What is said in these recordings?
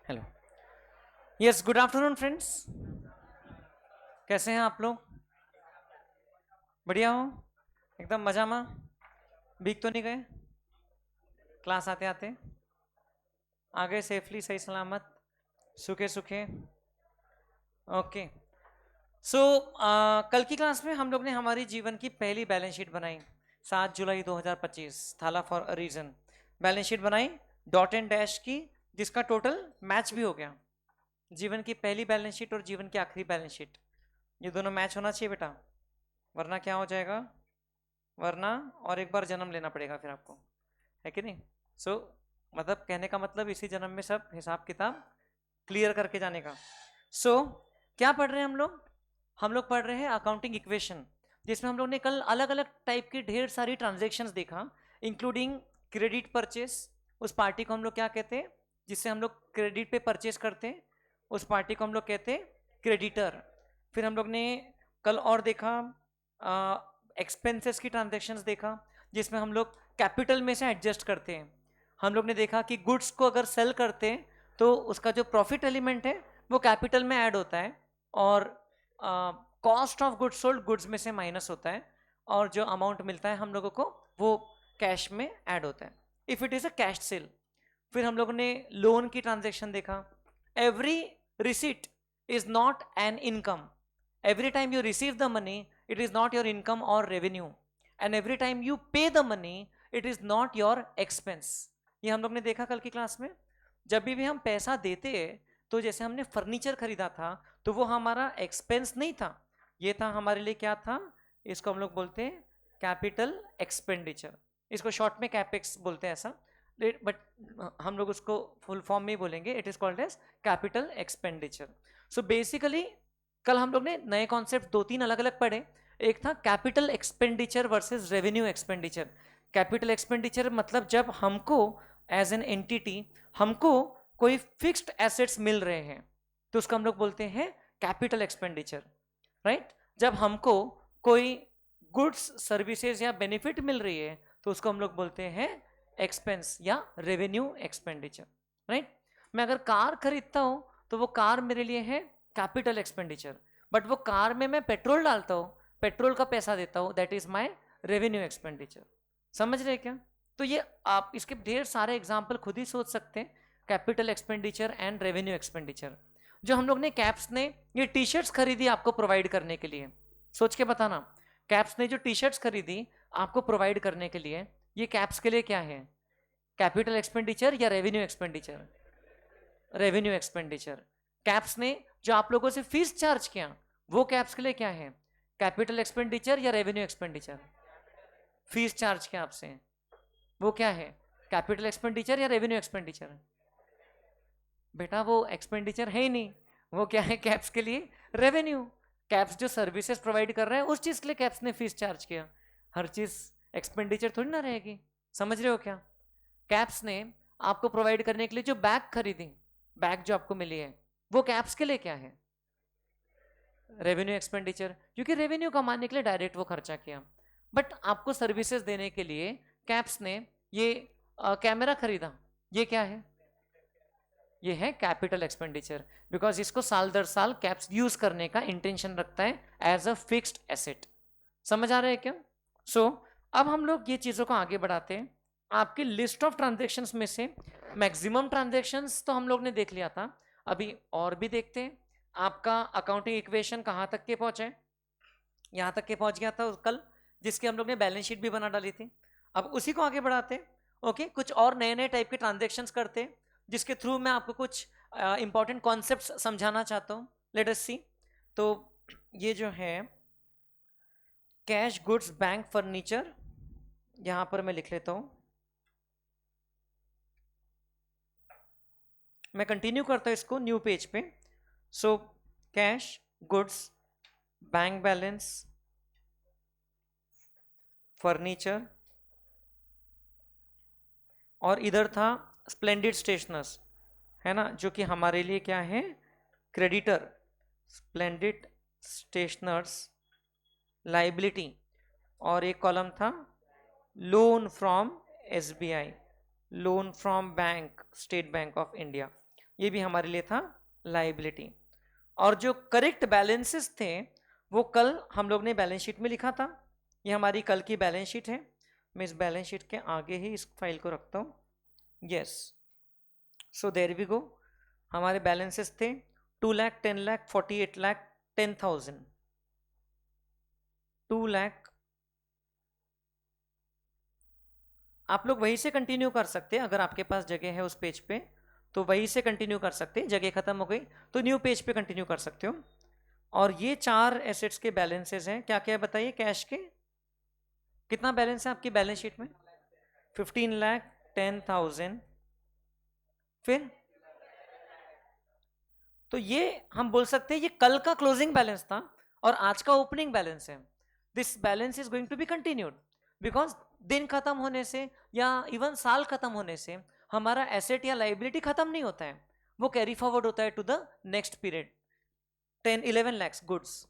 Hello. Yes, good afternoon friends. कैसे हैं आप लोग? बढ़िया हो? एकदम मजा में? भीग तो नहीं गए क्लास आते आते? आ गए सेफली, सही सलामत, सूखे सूखे? ओके। सो कल की क्लास में हम लोग ने हमारी जीवन की पहली बैलेंस शीट बनाई। 7 जुलाई 2025, Thala for a reason. Balance sheet बनाई डॉट एंड डैश की, जिसका टोटल मैच भी हो गया। जीवन की पहली बैलेंस शीट और जीवन की आखिरी बैलेंस शीट, ये दोनों मैच होना चाहिए बेटा, वरना क्या हो जाएगा? वरना और एक बार जन्म लेना पड़ेगा फिर आपको, है कि नहीं? मतलब कहने का मतलब इसी जन्म में सब हिसाब किताब क्लियर करके जाने का। क्या पढ़ रहे हैं हम लोग? हम लोग पढ़ रहे हैं अकाउंटिंग इक्वेशन, जिसमें हम लोग ने कल अलग अलग टाइप की ढेर सारी ट्रांजेक्शन्स देखा, इंक्लूडिंग क्रेडिट परचेस। उस पार्टी को हम लोग क्या कहते हैं जिससे हम लोग क्रेडिट पे परचेस करते हैं? उस पार्टी को हम लोग कहते हैं क्रेडिटर। फिर हम लोग ने कल और देखा एक्सपेंसेस की ट्रांजेक्शन्स देखा, जिसमें हम लोग कैपिटल में से एडजस्ट करते हैं। हम लोग ने देखा कि गुड्स को अगर सेल करते हैं तो उसका जो प्रॉफिट एलिमेंट है वो कैपिटल में ऐड होता है, और cost of goods sold goods में से माइनस होता है, और जो अमाउंट मिलता है हम लोगों को वो कैश में ऐड होता है, if it is a cash cell. फिर हम लोगों ने लोन की ट्रांजेक्शन देखा। Every receipt is not an income. Every time you receive the money, it is not your income or revenue. And every time you pay the money, it is not your expense. ये हम लोग ने देखा कल की class में। जब भी हम पैसा देते हैं तो जैसे हमने फर्नीचर खरीदा था तो वो हमारा एक्सपेंस नहीं था, ये था हमारे लिए क्या था? इसको हम लोग बोलते हैं कैपिटल एक्सपेंडिचर। इसको शॉर्ट में कैपेक्स बोलते हैं ऐसा, बट हम लोग उसको फुल फॉर्म में ही बोलेंगे, it is called as capital expenditure. So basically कल हम लोग ने नए कॉन्सेप्ट दो तीन अलग अलग पढ़े। एक था capital expenditure versus revenue expenditure. Capital expenditure मतलब जब हमको एज एन एंटिटी हमको कोई फिक्स्ड एसेट्स मिल रहे हैं तो उसको हम लोग बोलते हैं कैपिटल एक्सपेंडिचर, राइट? जब हमको कोई गुड्स सर्विसेज या बेनिफिट मिल रही है तो उसको हम लोग बोलते हैं एक्सपेंस या रेवेन्यू एक्सपेंडिचर, राइट? मैं अगर कार खरीदता हूं तो वो कार मेरे लिए है कैपिटल एक्सपेंडिचर, बट वो कार में मैं पेट्रोल डालता हूँ, पेट्रोल का पैसा देता हूँ, that is my revenue expenditure. समझ रहे क्या? तो ये आप इसके ढेर सारे एग्जाम्पल खुद ही सोच सकते हैं, capital expenditure and revenue expenditure. जो हम लोग ने कैप्स ने ये टी शर्ट्स खरीदी आपको प्रोवाइड करने के लिए, सोच के बताना। कैप्स ने जो टी शर्ट्स खरीदी आपको प्रोवाइड करने के लिए, ये कैप्स के लिए क्या है? कैपिटल एक्सपेंडिचर या revenue expenditure? Revenue expenditure. Caps ने जो आप लोगों से फीस चार्ज किया वो कैप्स के लिए क्या है? कैपिटल एक्सपेंडिचर या रेवेन्यू एक्सपेंडिचर? फीस चार्ज किया आपसे, वो क्या है? कैपिटल एक्सपेंडिचर या रेवेन्यू एक्सपेंडिचर? बेटा वो एक्सपेंडिचर है ही नहीं, वो क्या है कैप्स के लिए? रेवेन्यू। कैप्स जो सर्विसेज प्रोवाइड कर रहे हैं उस चीज के लिए कैप्स ने फीस चार्ज किया, हर चीज एक्सपेंडिचर थोड़ी ना रहेगी। समझ रहे हो क्या? कैप्स ने आपको प्रोवाइड करने के लिए जो बैग खरीदी, बैग जो आपको मिली है, वो कैप्स के लिए क्या है? रेवेन्यू एक्सपेंडिचर, क्योंकि रेवेन्यू कमाने के लिए डायरेक्ट वो खर्चा किया। बट आपको सर्विसेज देने के लिए कैप्स ने ये कैमरा खरीदा, ये क्या है? ये है कैपिटल एक्सपेंडिचर, बिकॉज इसको साल दर साल कैप्स यूज करने का इंटेंशन रखता है एज अ फिक्स्ड एसेट। समझ आ रहा है क्या? अब हम लोग ये चीजों को आगे बढ़ाते हैं। आपकी लिस्ट ऑफ ट्रांजेक्शन्स में से मैक्सिमम ट्रांजेक्शन्स तो हम लोग ने देख लिया था, अभी और भी देखते हैं। आपका अकाउंटिंग इक्वेशन कहाँ तक के पहुंचे? यहाँ तक के पहुंच गया था कल, जिसकी हम लोग ने बैलेंस शीट भी बना डाली थी। अब उसी को आगे बढ़ाते हैं। ओके, कुछ और नए नए टाइप के ट्रांजेक्शन्स करते हैं, जिसके थ्रू मैं आपको कुछ इंपॉर्टेंट कॉन्सेप्ट समझाना चाहता हूँ। लेट अस सी। तो ये जो है कैश गुड्स बैंक फर्नीचर, यहां पर मैं लिख लेता हूं, मैं कंटिन्यू करता हूं इसको न्यू पेज पे। So cash goods bank balance furniture, और इधर था स्प्लेंडिड स्टेशनर्स, है ना, जो कि हमारे लिए क्या है? क्रेडिटर। स्प्लेंडिड स्टेशनर्स लाइबिलिटी, और एक कॉलम था loan from SBI, loan from bank, state bank of India. ये भी हमारे लिए था लाइबिलिटी। और जो करेक्ट बैलेंसेस थे वो कल हम लोग ने बैलेंस शीट में लिखा था। ये हमारी कल की बैलेंस शीट है। मैं इस बैलेंस शीट के आगे ही इस फाइल को रखता हूँ। Yes, so there we go. हमारे बैलेंसेस थे 2 लाख, 10 लाख, 48 लाख, 10,000, 2 लाख। आप लोग वहीं से कंटिन्यू कर सकते हैं, अगर आपके पास जगह है उस पेज पे तो वहीं से कंटिन्यू कर सकते हैं। जगह खत्म हो गई तो न्यू पेज पे कंटिन्यू कर सकते हो। और ये 4 एसेट्स के बैलेंसेस हैं। क्या क्या बताइए? कैश के कितना बैलेंस है आपकी बैलेंस शीट में? 15 लाख, 10,000, फिर तो ये हम बोल सकते हैं ये कल का क्लोजिंग बैलेंस था और आज का ओपनिंग बैलेंस है। This balance is going to be continued because दिन खत्म होने से या इवन साल खत्म होने से हमारा एसेट या लाइबिलिटी खत्म नहीं होता है, वो कैरी फॉरवर्ड होता है to the next period. 11 lakhs goods,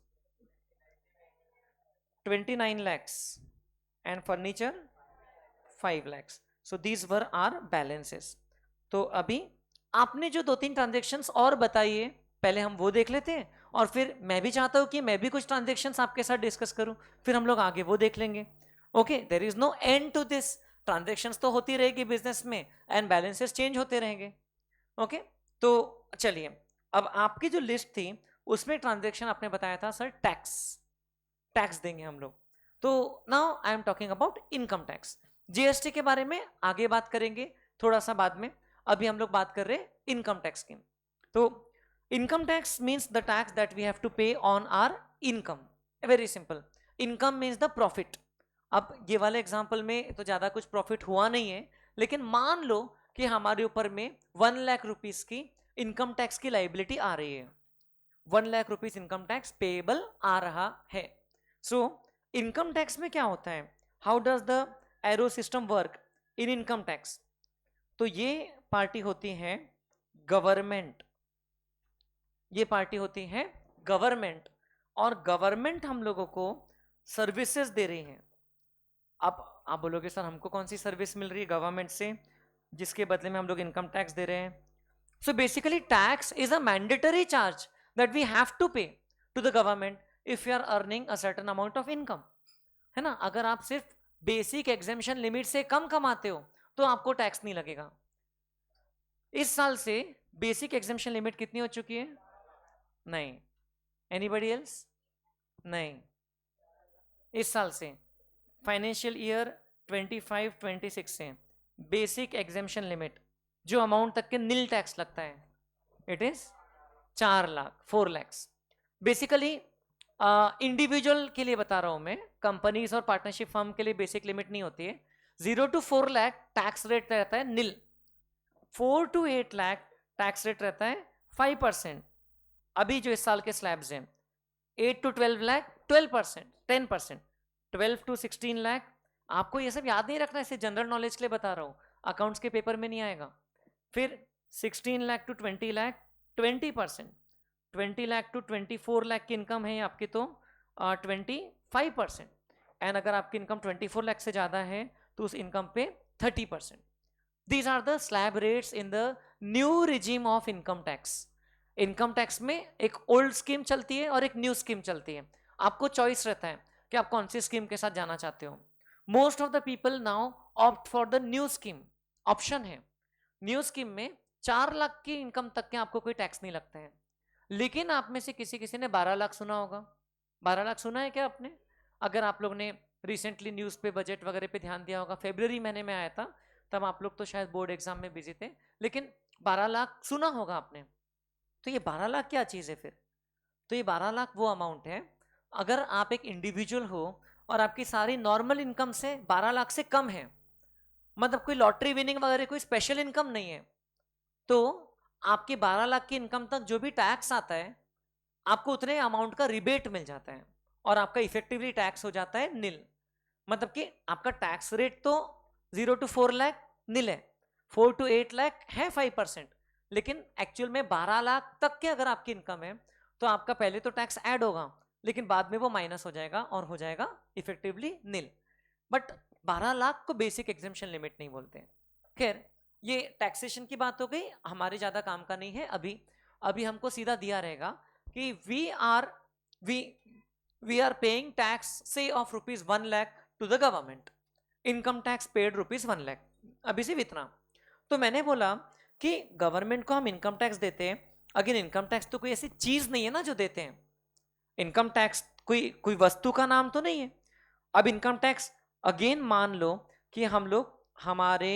29 lakhs and furniture 5 lakhs। So these were are balances. तो अभी आपने जो 2-3 ट्रांजेक्शन्स और बताइए, पहले हम वो देख लेते हैं और फिर मैं भी चाहता हूं कि मैं भी कुछ ट्रांजेक्शन्स आपके साथ डिस्कस करूं, फिर हम लोग आगे वो देख लेंगे। Okay, there is no end to this. Transactions तो होती रहेगी बिजनेस में एंड बैलेंसेस चेंज होते रहेंगे। ओके, तो चलिए, अब आपकी जो लिस्ट थी उसमें ट्रांजेक्शन आपने बताया था सर टैक्स, टैक्स देंगे हम लोग। तो now I am talking about income tax. GST के बारे में आगे बात करेंगे थोड़ा सा बाद में, अभी हम लोग बात कर रहे हैं इनकम टैक्स की। तो income tax means the tax that we have to pay on our income. Very simple, income means the profit. अब ये वाले एग्जाम्पल में तो ज्यादा कुछ प्रॉफिट हुआ नहीं है, लेकिन मान लो कि हमारे ऊपर में 1 लाख रुपीस की इनकम टैक्स की लाइबिलिटी आ रही है। 1 lakh rupees income tax payable आ रहा है। सो इनकम टैक्स में क्या होता है, how does the arrow system work in income tax? तो ये पार्टी होती है गवर्नमेंट, ये पार्टी होती है गवर्नमेंट, और गवर्नमेंट हम लोगों को सर्विसेज दे रही है। अब आप बोलोगे सर हमको कौन सी सर्विस मिल रही है गवर्नमेंट से जिसके बदले में हम लोग इनकम टैक्स दे रहे हैं? So basically tax is a mandatory charge that we have to pay to the government if you are earning a certain amount of income, है ना। अगर आप सिर्फ बेसिक एग्जेम्पशन लिमिट से कम कमाते हो तो आपको टैक्स नहीं लगेगा। इस साल से बेसिक एग्जेम्पशन लिमिट कितनी हो चुकी है? नहीं। Anybody else? नहीं। इस साल से फाइनेंशियल ईयर 25-26 से बेसिक एग्जेम्पशन लिमिट जो अमाउंट तक के नील टैक्स लगता है, it is 4 lakh, 4 lakhs. Basically individual के लिए बता रहा हूं मैं, कंपनीज और पार्टनरशिप फर्म के लिए बेसिक लिमिट नहीं होती है। 0 to 4 लाख टैक्स रेट रहता है नील, 4 to 8 लाख टैक्स रेट रहता है 5%। अभी जो इस साल के स्लैब्स हैं 8 to 12 लाख 12%, 10%। 12 to 16 लाख, आपको ये सब याद नहीं रखना, इसे जनरल नॉलेज के लिए बता रहा हूँ, अकाउंट्स के पेपर में नहीं आएगा। फिर 16 लाख टू 20 लाख 20%, 20 लाख टू 24 लाख की इनकम है आपकी तो 25%, एंड अगर आपकी इनकम 24 लाख से ज़्यादा है तो उस इनकम पे 30%। These are the slab rates in the new regime of income tax. Income tax में एक ओल्ड स्कीम चलती है और एक न्यू स्कीम चलती है। आपको चॉइस रहता है कि आप कौन सी स्कीम के साथ जाना चाहते हो। Most of the people now opt for the new scheme, option है। न्यू स्कीम में 4 लाख की इनकम तक के आपको कोई टैक्स नहीं लगता है। लेकिन आप में से किसी किसी ने 12 लाख सुना होगा। 12 लाख सुना है क्या आपने? अगर आप लोग ने रिसेंटली न्यूज़ पे बजट वगैरह पे ध्यान दिया होगा, फेब्रुवरी महीने में आया था, तब आप लोग तो शायद बोर्ड एग्जाम में बिजी थे, लेकिन 12 लाख सुना होगा आपने। तो ये 12 लाख क्या चीज़ है फिर? तो ये 12 लाख वो अमाउंट है, अगर आप एक इंडिविजुअल हो और आपकी सारी नॉर्मल इनकम से 12 लाख से कम है, मतलब कोई लॉटरी विनिंग वगैरह कोई स्पेशल इनकम नहीं है, तो आपके 12 लाख की इनकम तक जो भी टैक्स आता है आपको उतने अमाउंट का रिबेट मिल जाता है और आपका इफेक्टिवली टैक्स हो जाता है नील। मतलब कि आपका टैक्स रेट तो 0 to 4 लाख नील है, 4 to 8 लाख है 5%, लेकिन एक्चुअल में 12 लाख तक के अगर आपकी इनकम है तो आपका पहले तो टैक्स ऐड होगा लेकिन बाद में वो माइनस हो जाएगा और हो जाएगा इफेक्टिवली नील। बट 12 लाख को बेसिक एग्जेम्पशन लिमिट नहीं बोलते हैं। खैर, ये टैक्सेशन की बात हो गई, हमारे ज्यादा काम का नहीं है अभी। अभी हमको सीधा दिया रहेगा कि we we are paying tax से of ₹1 lakh to the government, income tax paid ₹1 lakh, अभी सिर्फ इतना। तो मैंने बोला कि गवर्नमेंट को हम इनकम टैक्स देते हैं, अगेन इनकम टैक्स तो कोई ऐसी चीज नहीं है ना जो देते हैं। इनकम टैक्स कोई कोई वस्तु का नाम तो नहीं है। अब इनकम टैक्स अगेन मान लो कि हम लोग हमारे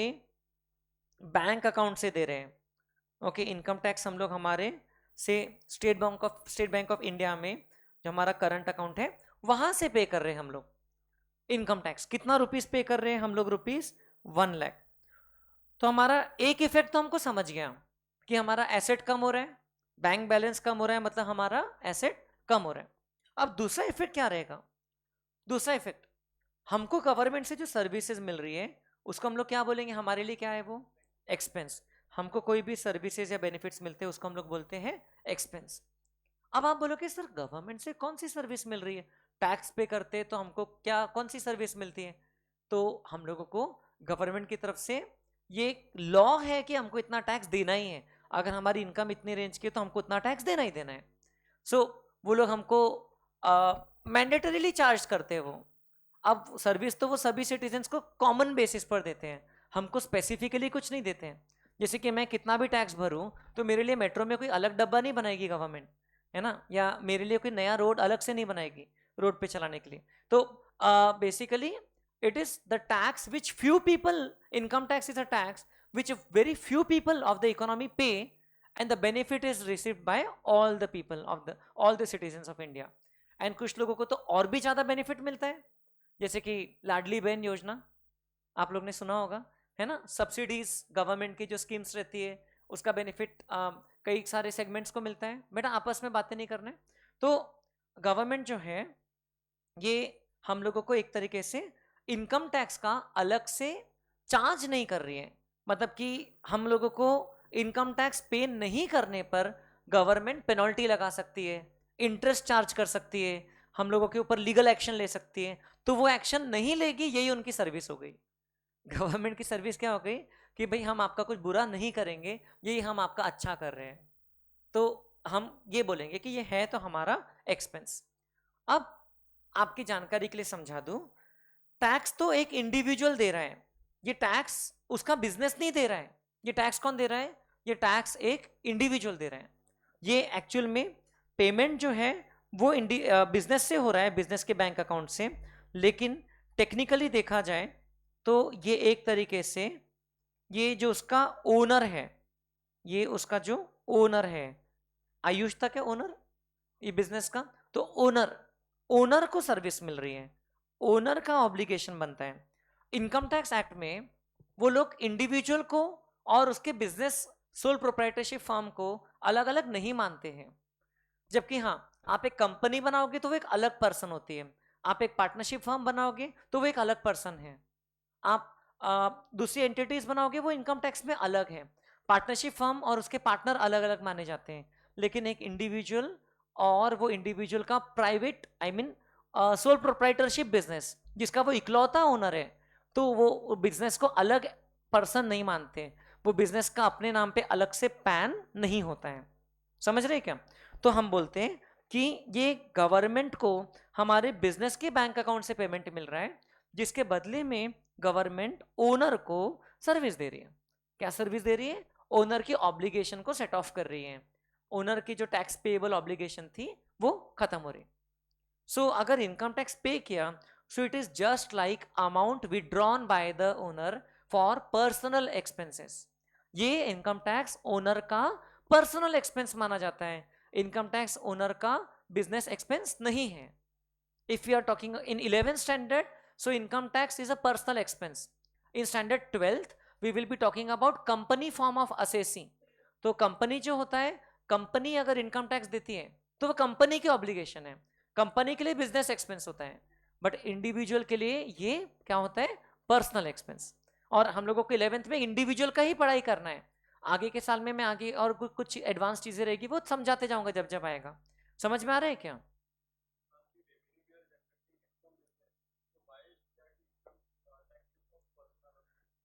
बैंक अकाउंट से दे रहे हैं। ओके, इनकम टैक्स हम लोग हमारे से स्टेट बैंक ऑफ इंडिया में जो हमारा करंट अकाउंट है वहां से पे कर रहे हैं हम लोग इनकम टैक्स। कितना रुपीस पे कर रहे हैं हम लोग? ₹1 लाख। तो हमारा एक इफेक्ट तो हमको समझ गया कि हमारा एसेट कम हो रहा है, बैंक बैलेंस कम हो रहा है, मतलब हमारा एसेट कम हो रहा है। अब दूसरा इफेक्ट क्या रहेगा? दूसरा इफेक्ट, हमको गवर्नमेंट से जो सर्विसेज मिल रही है उसको हम लोग क्या बोलेंगे? हमारे लिए क्या है वो? एक्सपेंस। हमको कोई भी सर्विसेज या बेनिफिट्स मिलते हैं उसको हम लोग बोलते हैं एक्सपेंस। अब आप बोलोगे सर गवर्नमेंट से कौन सी सर्विस मिल रही है? टैक्स पे करते हैं तो हमको क्या कौन सी सर्विस मिलती है? तो हम लोगों को गवर्नमेंट की तरफ से ये लॉ है कि हमको इतना टैक्स देना ही है। अगर हमारी इनकम इतनी रेंज की है तो हमको उतना टैक्स देना ही देना है। सो वो लोग हमको मैंडेटरीली चार्ज करते हैं वो। अब सर्विस तो वो सभी सिटीजन्स को कॉमन बेसिस पर देते हैं, हमको स्पेसिफिकली कुछ नहीं देते हैं। जैसे कि मैं कितना भी टैक्स भरूं तो मेरे लिए मेट्रो में कोई अलग डब्बा नहीं बनाएगी गवर्नमेंट, है ना, या मेरे लिए कोई नया रोड अलग से नहीं बनाएगी रोड पे चलाने के लिए। तो basically it is the tax which few people, income tax is a tax which very few people of the economy pay, and the benefit is received by all the people of the all the citizens of India. And कुछ लोगों को तो और भी ज्यादा benefit मिलता है, जैसे कि लाडली बहन योजना आप लोग ने सुना होगा, है ना। सब्सिडीज गवर्नमेंट की जो स्कीम्स रहती है उसका बेनिफिट कई सारे सेगमेंट्स को मिलता है। बेटा आपस में बातें नहीं करने। तो गवर्नमेंट जो है ये हम लोगों को एक तरीके से इनकम टैक्स का अलग से चार्ज नहीं कर रही है। मतलब कि हम लोगों को इनकम टैक्स पे नहीं करने पर गवर्नमेंट पेनल्टी लगा सकती है, इंटरेस्ट चार्ज कर सकती है, हम लोगों के ऊपर लीगल एक्शन ले सकती है। तो वो एक्शन नहीं लेगी, यही उनकी सर्विस हो गई। गवर्नमेंट की सर्विस क्या हो गई कि भाई हम आपका कुछ बुरा नहीं करेंगे, यही हम आपका अच्छा कर रहे हैं। तो हम ये बोलेंगे कि ये है तो हमारा एक्सपेंस। अब आपकी जानकारी के लिए समझा दूं, टैक्स तो एक इंडिविजुअल दे रहा है, ये टैक्स उसका बिजनेस नहीं दे रहा है। ये टैक्स कौन दे रहा है? ये टैक्स एक इंडिविजुअल दे रहा है। ये एक्चुअल में पेमेंट जो है वो बिजनेस से हो रहा है, बिजनेस के बैंक अकाउंट से। लेकिन टेक्निकली देखा जाए तो ये एक तरीके से ये जो उसका ओनर है, ये उसका जो ओनर है, आयुष तक है ओनर ये बिजनेस का, तो ओनर ओनर को सर्विस मिल रही है, ओनर का ऑब्लिगेशन बनता है। इनकम टैक्स एक्ट में वो लोग इंडिविजुअल को और उसके बिजनेस सोल प्रोप्राइटरशिप फर्म को अलग अलग नहीं मानते हैं। जबकि हाँ, आप एक कंपनी बनाओगे तो वो एक अलग पर्सन होती है, आप एक पार्टनरशिप फर्म बनाओगे तो वो एक अलग पर्सन है, आप दूसरी एंटिटीज बनाओगे वो इनकम टैक्स में अलग है। पार्टनरशिप फर्म और उसके पार्टनर अलग अलग माने जाते हैं, लेकिन एक इंडिविजुअल और वो इंडिविजुअल का private I mean sole proprietorship business जिसका वो इकलौता ओनर है, तो वो बिजनेस को अलग पर्सन नहीं मानते। वो बिजनेस का अपने नाम पे अलग से पैन नहीं होता है। समझ रहे क्या? तो हम बोलते हैं कि ये गवर्नमेंट को हमारे बिजनेस के बैंक अकाउंट से पेमेंट मिल रहा है, जिसके बदले में गवर्नमेंट ओनर को सर्विस दे रही है। क्या सर्विस दे रही है? ओनर की ऑब्लिगेशन को सेट ऑफ कर रही है। ओनर की जो टैक्स पेएबल ऑब्लिगेशन थी वो खत्म हो रही। सो अगर इनकम टैक्स पे किया, सो it is just like amount withdrawn by the owner for personal expenses. ये इनकम टैक्स ओनर का पर्सनल एक्सपेंस माना जाता है, इनकम टैक्स ओनर का बिजनेस एक्सपेंस नहीं है। If we are talking in 11th standard, so income tax is a personal expense. In standard 12th, we will be talking about company form of assessing. तो company जो होता है, company अगर income tax देती है तो वो कंपनी की ऑब्लिगेशन है, कंपनी के लिए बिजनेस एक्सपेंस होता है। बट इंडिविजुअल के लिए ये क्या होता है? Personal expense. और हम लोगों को 11th में इंडिविजुअल का ही पढ़ाई करना है। आगे के साल में मैं आगे और कुछ एडवांस चीजें रहेगी वो समझाते जाऊंगा जब जब आएगा। समझ में आ रहा है क्या?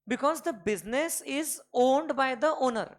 Because the business is owned by the owner,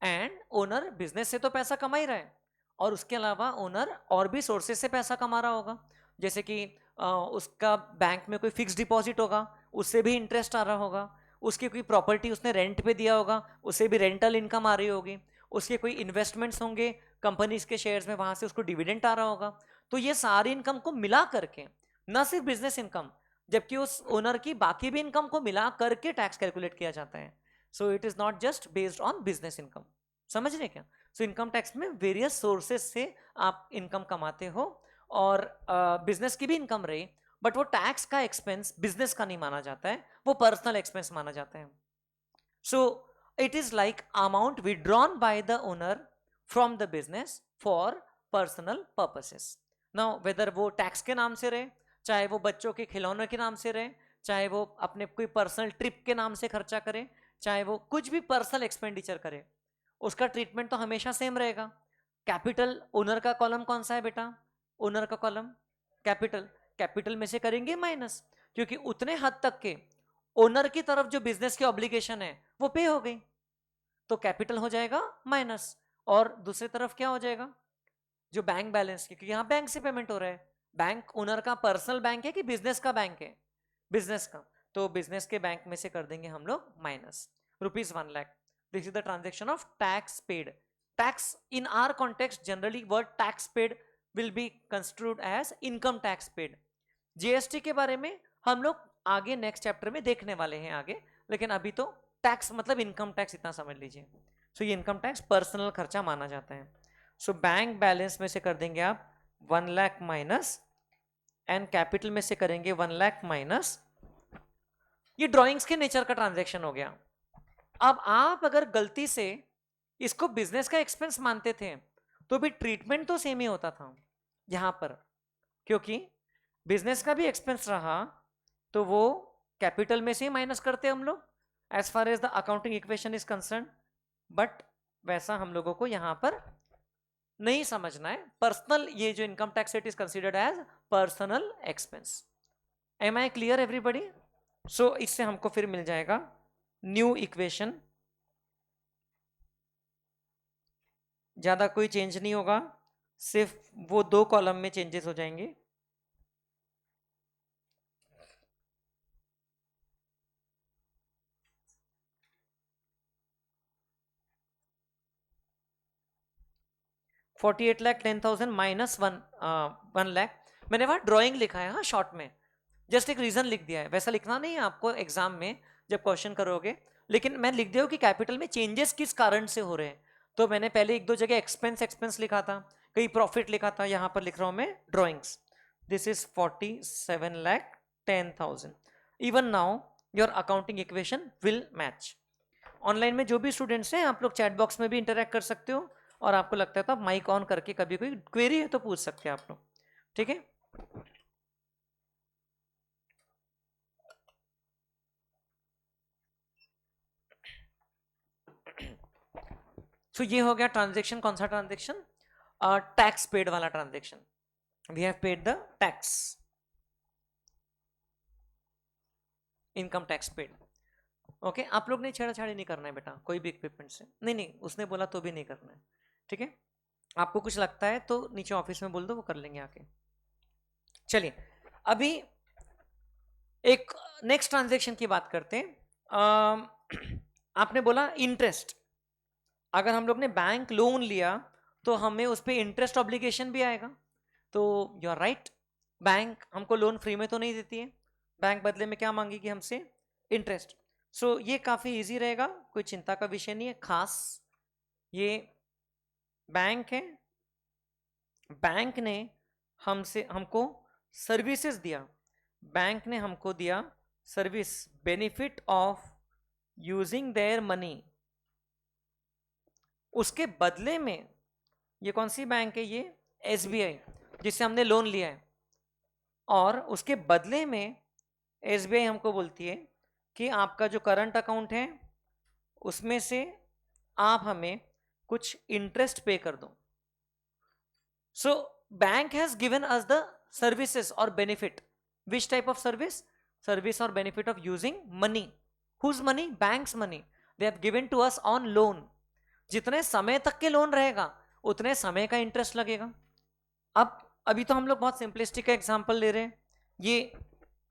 and owner business से तो पैसा कमा ही रहा है, और उसके अलावा ओनर और भी सोर्सेस से पैसा कमा रहा होगा, जैसे कि उसका बैंक में कोई फिक्स डिपॉजिट होगा, उससे भी इंटरेस्ट आ रहा होगा, उसकी कोई प्रॉपर्टी उसने रेंट पे दिया होगा, उससे भी रेंटल इनकम आ रही होगी, उसके कोई इन्वेस्टमेंट्स होंगे कंपनीज के शेयर्स में, वहां से उसको डिविडेंड आ रहा होगा। तो ये सारी इनकम को मिला करके, न सिर्फ बिजनेस इनकम, जबकि उस ओनर की बाकी भी इनकम को मिला करके टैक्स कैलकुलेट किया जाता है। So it is not just based on business income. समझ रहे क्या? सो इनकम टैक्स में वेरियस सोर्सेस से आप इनकम कमाते हो, और बिजनेस की भी इनकम रही, बट वो टैक्स का एक्सपेंस बिजनेस का नहीं माना जाता है, वो पर्सनल एक्सपेंस माना जाता है। So it is like amount withdrawn by the owner from the business for personal purposes. Now whether वो टैक्स के नाम से रहे, चाहे वो बच्चों के खिलौनों के नाम से रहे, चाहे वो अपने कोई पर्सनल ट्रिप के नाम से खर्चा करे, चाहे वो कुछ भी पर्सनल एक्सपेंडिचर करे, उसका ट्रीटमेंट तो हमेशा सेम रहेगा। कैपिटल ओनर का कॉलम कौन सा है बेटा? ओनर का कॉलम कैपिटल, कैपिटल में से करेंगे माइनस, क्योंकि उतने हद तक के ओनर की तरफ जो बिजनेस की ऑब्लिगेशन है वो पे हो गई, तो कैपिटल हो जाएगा माइनस, और दूसरी तरफ क्या हो जाएगा? जो बैंक बैलेंस, क्योंकि यहां बैंक से पेमेंट हो रहा है, बैंक ओनर का पर्सनल बैंक है कि बिजनेस का बैंक है? बिजनेस का, तो बिजनेस के बैंक में से कर देंगे हम लोग minus ₹1,00,000। This is the transaction of tax paid. Tax in our context generally word tax paid will be construed as income tax paid. GST के बारे में हम लोग आगे नेक्स्ट चैप्टर में देखने वाले हैं आगे, लेकिन अभी तो टैक्स मतलब इनकम टैक्स इतना समझ लीजिए। सो ये इनकम टैक्स पर्सनल खर्चा माना जाता है। सो बैंक बैलेंस में से कर देंगे आप 1,00,000 माइनस, एंड कैपिटल में से करेंगे 1,00,000 माइनस। ये ड्राइंग्स के नेचर का ट्रांजैक्शन हो गया। अब आप अगर गलती से इसको बिजनेस का एक्सपेंस मानते थे तो भी ट्रीटमेंट तो सेम ही होता था यहां पर, क्योंकि बिजनेस का भी एक्सपेंस रहा तो वो कैपिटल में से ही माइनस करते हम लोग as far as the accounting equation is concern, but वैसा हम लोगों को यहां पर नहीं समझना है। पर्सनल, ये जो income tax it is considered as personal expense. Am I clear everybody? So इससे हमको फिर मिल जाएगा न्यू इक्वेशन, ज्यादा कोई चेंज नहीं होगा, सिर्फ वो 2 कॉलम में चेंजेस हो जाएंगे। $48,10,000 माइनस 1,00,000। मैंने वहां ड्राइंग लिखा है, हाँ शॉर्ट में, जस्ट एक रीजन लिख दिया है, वैसा लिखना नहीं है आपको एग्जाम में जब क्वेश्चन करोगे, लेकिन मैं लिख दिया कि कैपिटल में चेंजेस किस कारण से हो रहे हैं। तो मैंने पहले 1-2 जगह एक्सपेंस एक्सपेंस लिखा था, कहीं प्रॉफिट लिखा था, यहां पर लिख रहा हूं मैं drawings. This is 47,10,000। Even now your accounting equation will match. Online में जो भी स्टूडेंट्स हैं आप लोग चैट बॉक्स में भी इंटरेक्ट कर सकते हो, और आपको लगता है तो आप माइक ऑन करके कभी कोई क्वेरी है तो पूछ सकते हैं आप लोग, ठीक है? तो ये हो गया ट्रांजेक्शन, कौन सा ट्रांजेक्शन? टैक्स पेड वाला transaction. We have paid the tax, income tax paid. Okay, आप लोग ने छेड़छाड़ी नहीं करना है बेटा कोई भी इक्विपमेंट से, नहीं नहीं उसने बोला तो भी नहीं करना है, ठीक है? आपको कुछ लगता है तो नीचे ऑफिस में बोल दो, वो कर लेंगे आके। चलिए अभी एक नेक्स्ट ट्रांजेक्शन की बात करते हैं। आपने बोला इंटरेस्ट, अगर हम लोग ने बैंक लोन लिया तो हमें उस पर इंटरेस्ट ऑब्लिगेशन भी आएगा। तो यू आर राइट, बैंक हमको लोन फ्री में तो नहीं देती है, बैंक बदले में क्या मांगेगी हमसे? इंटरेस्ट। सो ये काफी इजी रहेगा, कोई चिंता का विषय नहीं है खास। ये बैंक है, बैंक ने हमको सर्विसेज दिया, बैंक ने हमको दिया service, benefit of using their money. उसके बदले में, ये कौन सी बैंक है? ये एसबीआई, जिससे हमने लोन लिया है, और उसके बदले में एसबीआई हमको बोलती है कि आपका जो करंट अकाउंट है उसमें से आप हमें कुछ इंटरेस्ट पे कर दो। So bank has given us the services और benefit. Which type of service? Service और benefit of using money. Whose money? Banks money. They have given to us on loan. जितने समय तक के लोन रहेगा उतने समय का इंटरेस्ट लगेगा। अब अभी तो हम लोग बहुत सिंपलिस्टिक एग्जांपल ले रहे हैं। ये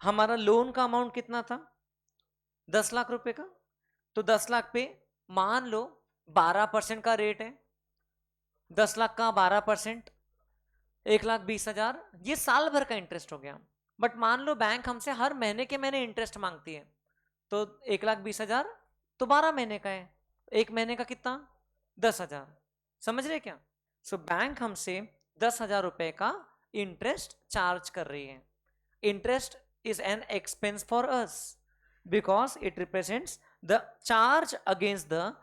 हमारा लोन का अमाउंट कितना था? 10 लाख रुपए का। तो 10 लाख पे मान लो 12% का रेट है। 10 लाख का 12%, 1,20,000, ये साल भर का इंटरेस्ट हो गया। बट मान लो बैंक हमसे हर महीने के महीने इंटरेस्ट मांगती है, तो 1,20,000 तो 12 महीने का है, एक महीने का कितना? 10,000। समझ रहे क्या? सो बैंक हमसे 10,000 रुपए का इंटरेस्ट चार्ज कर रही है। Interest is an expense for us because it represents the charge against the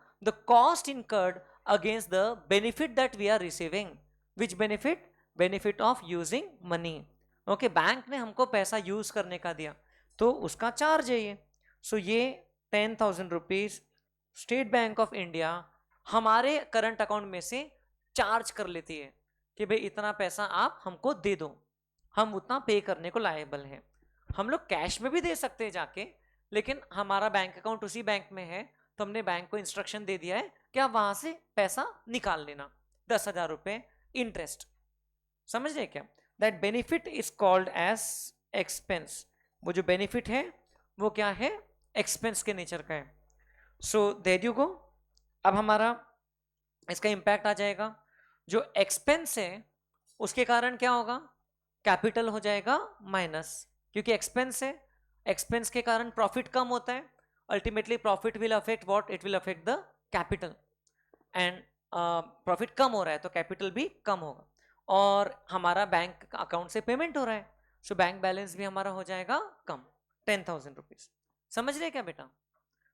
cost incurred against the benefit that we are receiving. Which benefit? Benefit of using money. Okay, bank ने हमको पैसा use करने का दिया तो उसका charge है ये। सो ये 10,000 rupees state bank of India हमारे करंट अकाउंट में से चार्ज कर लेती है कि भाई इतना पैसा आप हमको दे दो, हम उतना पे करने को लायबल हैं। हम लोग कैश में भी दे सकते हैं जाके, लेकिन हमारा बैंक अकाउंट उसी बैंक में है तो हमने बैंक को इंस्ट्रक्शन दे दिया है कि आप वहां से पैसा निकाल लेना, 10,000 रुपए इंटरेस्ट। समझ रहे क्या? That benefit is called as expense. वो जो बेनिफिट है वो क्या है? एक्सपेंस के नेचर का है। So there you go. अब हमारा इसका इंपैक्ट आ जाएगा। जो एक्सपेंस है उसके कारण क्या होगा? कैपिटल हो जाएगा माइनस, क्योंकि एक्सपेंस है। एक्सपेंस के कारण प्रॉफिट कम होता है। Ultimately profit will affect what? It will affect the capital. And profit कम हो रहा है तो कैपिटल भी कम होगा, और हमारा बैंक अकाउंट से पेमेंट हो रहा है, सो बैंक बैलेंस भी हमारा हो जाएगा कम, 10,000 रुपीज। समझ रहे क्या बेटा?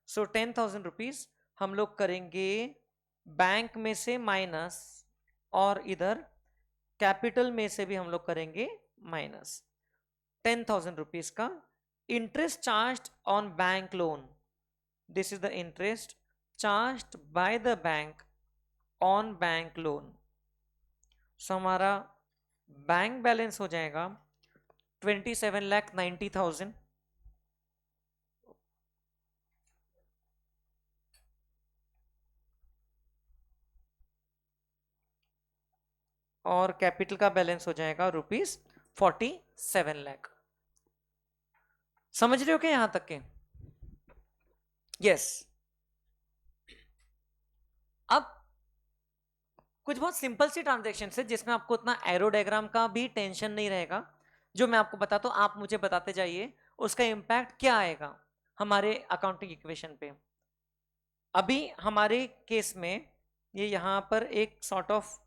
सो 10,000 रुपीज हम लोग करेंगे बैंक में से माइनस, और इधर कैपिटल में से भी हम लोग करेंगे माइनस। 10,000 रुपीज का interest charge on bank loan, this is the interest charge by the bank on bank loan. So हमारा बैंक बैलेंस हो जाएगा 27,90,000। और कैपिटल का बैलेंस हो जाएगा ₹47,00,000। समझ रहे हो क्या यहां तक के? यस। अब कुछ बहुत सिंपल सी ट्रांजेक्शन है जिसमें आपको उतना एरो डायग्राम का भी टेंशन नहीं रहेगा। जो मैं आपको बताता हूं आप मुझे बताते जाइए उसका इंपैक्ट क्या आएगा हमारे अकाउंटिंग इक्वेशन पे। अभी हमारे केस में ये यहां पर एक सॉर्ट ऑफ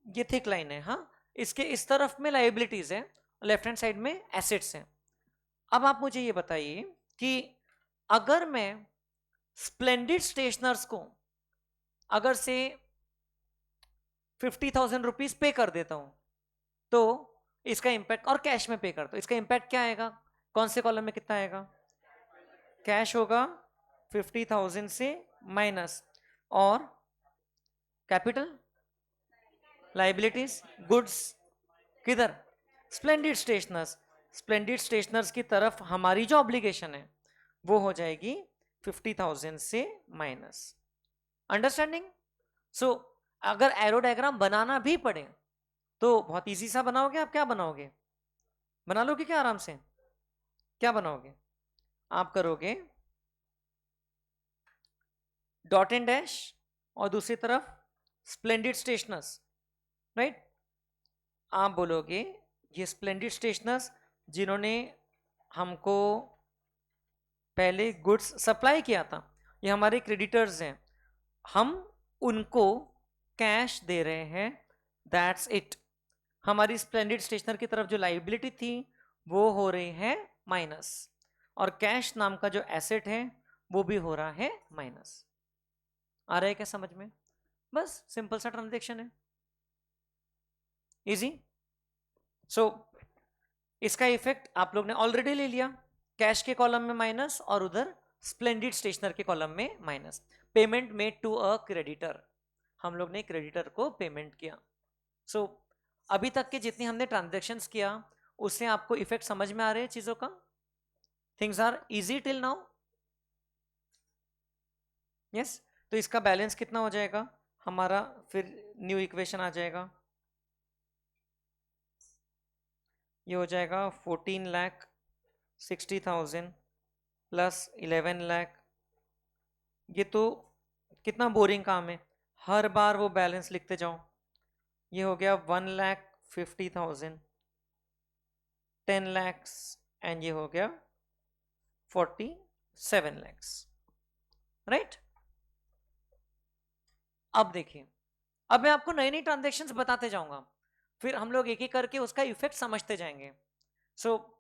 ये थिक लाइन है, हाँ, इसके इस तरफ में लाइबिलिटीज है, लेफ्ट हैंड साइड में एसेट्स हैं। अब आप मुझे ये बताइए कि अगर मैं स्प्लेंडिड स्टेशनर्स को अगर से 50,000 रुपीज पे कर देता हूं तो इसका इंपैक्ट, और कैश में पे करता हूं, इसका इंपैक्ट क्या आएगा? कौन से कॉलम में कितना आएगा? कैश होगा 50,000 से माइनस, और कैपिटल लाइबिलिटीज गुड्स किधर? Splendid stationers. स्प्लेंडिड स्टेशनर्स की तरफ हमारी जो ऑब्लिगेशन है वो हो जाएगी 50,000 से माइनस। अंडरस्टैंडिंग? सो अगर एरो डायग्राम बनाना भी पड़े तो बहुत इजी सा बनाओगे आप। क्या बनाओगे? बना लोगे क्या आराम से? क्या बनाओगे? आप करोगे डॉट एंड डैश और दूसरी तरफ स्प्लेंडिड स्टेशनर्स, राइट? आप बोलोगे ये स्प्लेंडिड स्टेशनर्स जिन्होंने हमको पहले गुड्स सप्लाई किया था, ये हमारे क्रेडिटर्स हैं, हम उनको कैश दे रहे हैं, दैट्स इट। हमारी स्प्लेंडिड स्टेशनर की तरफ जो लाइबिलिटी थी वो हो रही है माइनस, और कैश नाम का जो एसेट है वो भी हो रहा है माइनस। आ रहा है क्या समझ में? बस सिंपल सा ट्रांजेक्शन है, इजी। सो इसका इफेक्ट आप लोग ने ऑलरेडी ले लिया, कैश के कॉलम में माइनस और उधर स्प्लेंडिड स्टेशनर के कॉलम में minus. Payment made to a creditor, हम लोग ने क्रेडिटर को पेमेंट किया। सो अभी तक के जितनी हमने ट्रांजेक्शन्स किया उससे आपको इफेक्ट समझ में आ रहे हैं चीजों का? Things are easy till now? Yes. तो इसका बैलेंस कितना हो जाएगा हमारा? फिर न्यू इक्वेशन आ जाएगा, ये हो जाएगा 14,60,000 प्लस 11,00,000। ये तो कितना बोरिंग काम है, हर बार वो बैलेंस लिखते जाओ। ये हो गया 1,50,000, 10 lakhs, एंड ये हो गया 47 lakhs, राइट? अब देखिए, अब मैं आपको नई नई ट्रांजेक्शन्स बताते जाऊंगा, फिर हम लोग एक एक करके उसका इफेक्ट समझते जाएंगे। सो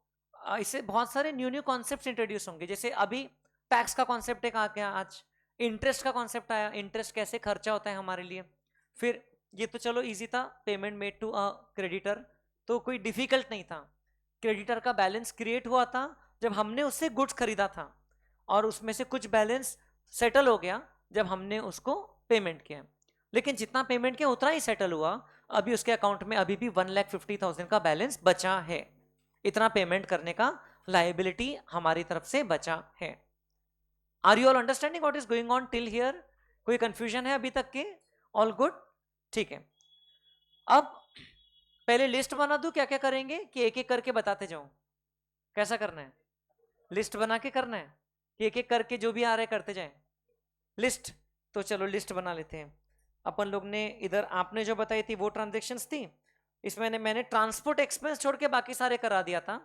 इससे बहुत सारे न्यू न्यू कॉन्सेप्ट इंट्रोड्यूस होंगे। जैसे अभी टैक्स का कॉन्सेप्ट एक आ गया, आज इंटरेस्ट का कॉन्सेप्ट आया, इंटरेस्ट कैसे खर्चा होता है हमारे लिए। फिर ये तो चलो इजी था, payment made to a creditor, तो कोई डिफिकल्ट नहीं था। क्रेडिटर का बैलेंस क्रिएट हुआ था जब हमने उससे गुड्स खरीदा था, और उसमें से कुछ बैलेंस सेटल हो गया जब हमने उसको पेमेंट किया। लेकिन जितना पेमेंट किया उतना ही सेटल हुआ, अभी उसके अकाउंट में अभी भी 1,50,000 का बैलेंस बचा है। इतना पेमेंट करने का लायबिलिटी हमारी तरफ से बचा है। Are you all understanding what is going on till here? कोई कंफ्यूजन है अभी तक के? All good? ठीक है। अब पहले लिस्ट बना दूं, क्या क्या करेंगे कि एक एक करके बताते जाऊं? कैसा करना है? लिस्ट बना के करना है कि एक एक करके जो भी आ रहा है करते जाए? लिस्ट, तो चलो लिस्ट बना लेते हैं। अपन लोग ने इधर आपने जो बताई थी वो ट्रांजेक्शन्स थी, इसमें मैंने ट्रांसपोर्ट एक्सपेंस छोड़ के बाकी सारे करा दिया था।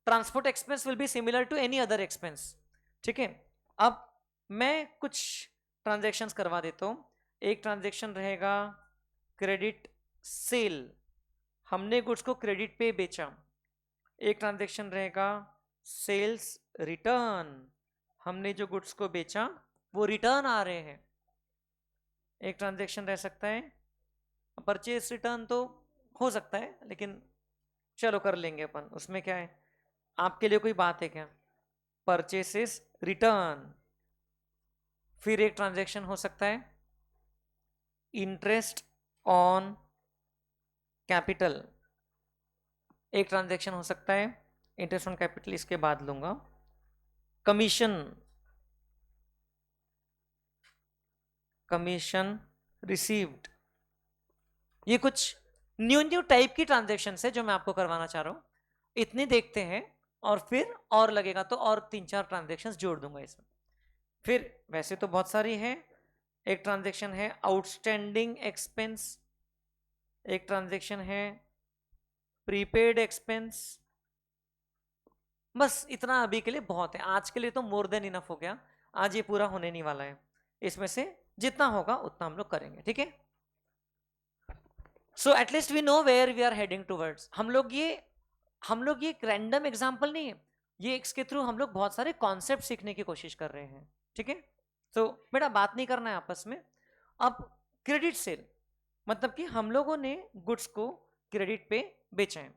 Transport expense will be similar to any other expense, ठीक है? अब मैं कुछ ट्रांजेक्शन्स करवा देता हूँ। एक ट्रांजेक्शन रहेगा क्रेडिट सेल, हमने गुड्स को क्रेडिट पे बेचा। एक ट्रांजेक्शन रहेगा सेल्स रिटर्न, हमने जो गुड्स को बेचा वो रिटर्न आ रहे हैं। एक ट्रांजेक्शन रह सकता है परचेज रिटर्न, तो हो सकता है लेकिन चलो कर लेंगे अपन, उसमें क्या है, आपके लिए कोई बात है क्या? Purchases return. फिर एक ट्रांजेक्शन हो सकता है इंटरेस्ट ऑन कैपिटल, एक ट्रांजेक्शन हो सकता है इंटरेस्ट ऑन कैपिटल, इसके बाद लूंगा कमीशन, कमीशन रिसीव्ड। ये कुछ न्यू न्यू टाइप की ट्रांजेक्शन है जो मैं आपको करवाना चाह रहा हूं। इतनी देखते हैं और फिर और लगेगा तो और 3-4 ट्रांजेक्शन जोड़ दूंगा इसमें। फिर वैसे तो बहुत सारी है। एक ट्रांजेक्शन है आउटस्टैंडिंग एक्सपेंस, एक ट्रांजेक्शन है प्रीपेड एक्सपेंस। बस इतना अभी के लिए बहुत है, आज के लिए तो मोर देन इनफ हो गया। आज ये पूरा होने नहीं वाला है, इसमें से जितना होगा उतना हम लोग करेंगे, ठीक है? So at least we know where we are heading towards. हम लोग ये एक रैंडम एग्जाम्पल नहीं है, ये इसके थ्रू हम लोग बहुत सारे कॉन्सेप्ट सीखने की कोशिश कर रहे हैं, ठीक है? तो बेटा बात नहीं करना है आपस में। अब क्रेडिट सेल मतलब कि हम लोगों ने गुड्स को क्रेडिट पे बेचा है।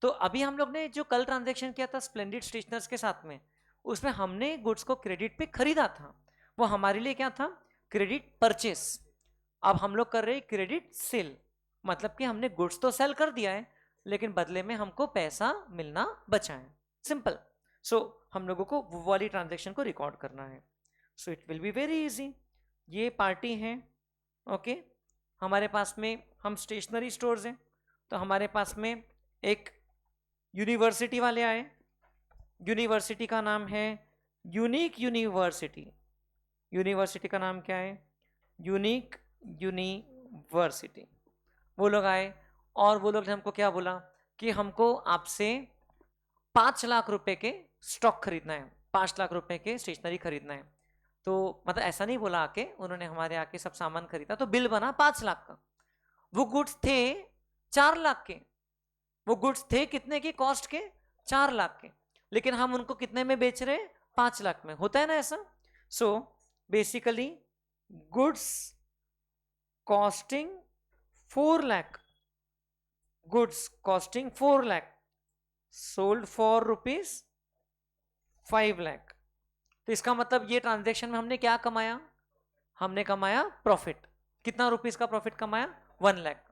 तो अभी हम लोग ने जो कल ट्रांजेक्शन किया था स्प्लेंडिड स्टेशनर्स के साथ में, उसमें हमने गुड्स को क्रेडिट पे खरीदा था, वो हमारे लिए क्या था? Credit purchase. अब हम लोग कर रहे हैं क्रेडिट सेल, मतलब कि हमने गुड्स तो सेल कर दिया है लेकिन बदले में हमको पैसा मिलना बचा है, सिंपल। सो हम लोगों को वो वाली ट्रांजेक्शन को रिकॉर्ड करना है। So it will be very easy. ये पार्टी है, ओके? हमारे पास में हम स्टेशनरी स्टोर्स हैं, तो हमारे पास में एक यूनिवर्सिटी वाले आए, यूनिवर्सिटी का नाम है यूनिक यूनिवर्सिटी। यूनिवर्सिटी का नाम क्या है? Unique university. वो लोग आए और वो लोग ने हमको क्या बोला कि हमको आपसे 5 लाख रुपए के स्टॉक खरीदना है, 5 लाख रुपए के स्टेशनरी खरीदना है। तो मतलब ऐसा नहीं बोला आके, उन्होंने हमारे आके सब सामान खरीदा तो बिल बना 5 लाख का। वो गुड्स थे 4 लाख के, वो गुड्स थे कितने की कॉस्ट के? 4 लाख के, लेकिन हम उनको कितने में बेच रहे हैं? 5 लाख में। होता है ना ऐसा? So basically goods costing 4 lakh, goods costing 4 lakh sold for rupees 5 lakh. तो इसका मतलब ये ट्रांजेक्शन में हमने क्या कमाया? हमने कमाया प्रॉफिट। कितना रुपीज का प्रॉफिट कमाया? 1 लाख।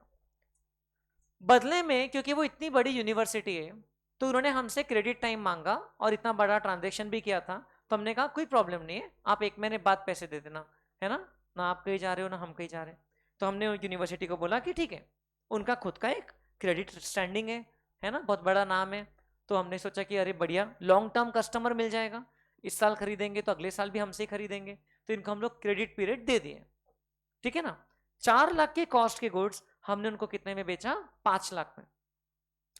बदले में क्योंकि वो इतनी बड़ी यूनिवर्सिटी है तो उन्होंने हमसे क्रेडिट टाइम मांगा और इतना बड़ा ट्रांजेक्शन भी किया था, तो हमने कहा कोई प्रॉब्लम नहीं है, आप 1 महीने बाद पैसे दे देना, है ना आप कहीं जा रहे हो ना हम कहीं जा रहे हैं। तो हमने यूनिवर्सिटी को बोला कि ठीक है, उनका खुद का एक क्रेडिट स्टैंडिंग है ना, बहुत बड़ा नाम है। तो हमने सोचा कि अरे बढ़िया, लॉन्ग टर्म कस्टमर मिल जाएगा, इस साल खरीदेंगे तो अगले साल भी हमसे ही खरीदेंगे, तो इनको हम लोग क्रेडिट पीरियड दे दिए, ठीक है ना। 4 लाख के कॉस्ट के गुड्स हमने उनको कितने में बेचा, 5 लाख में।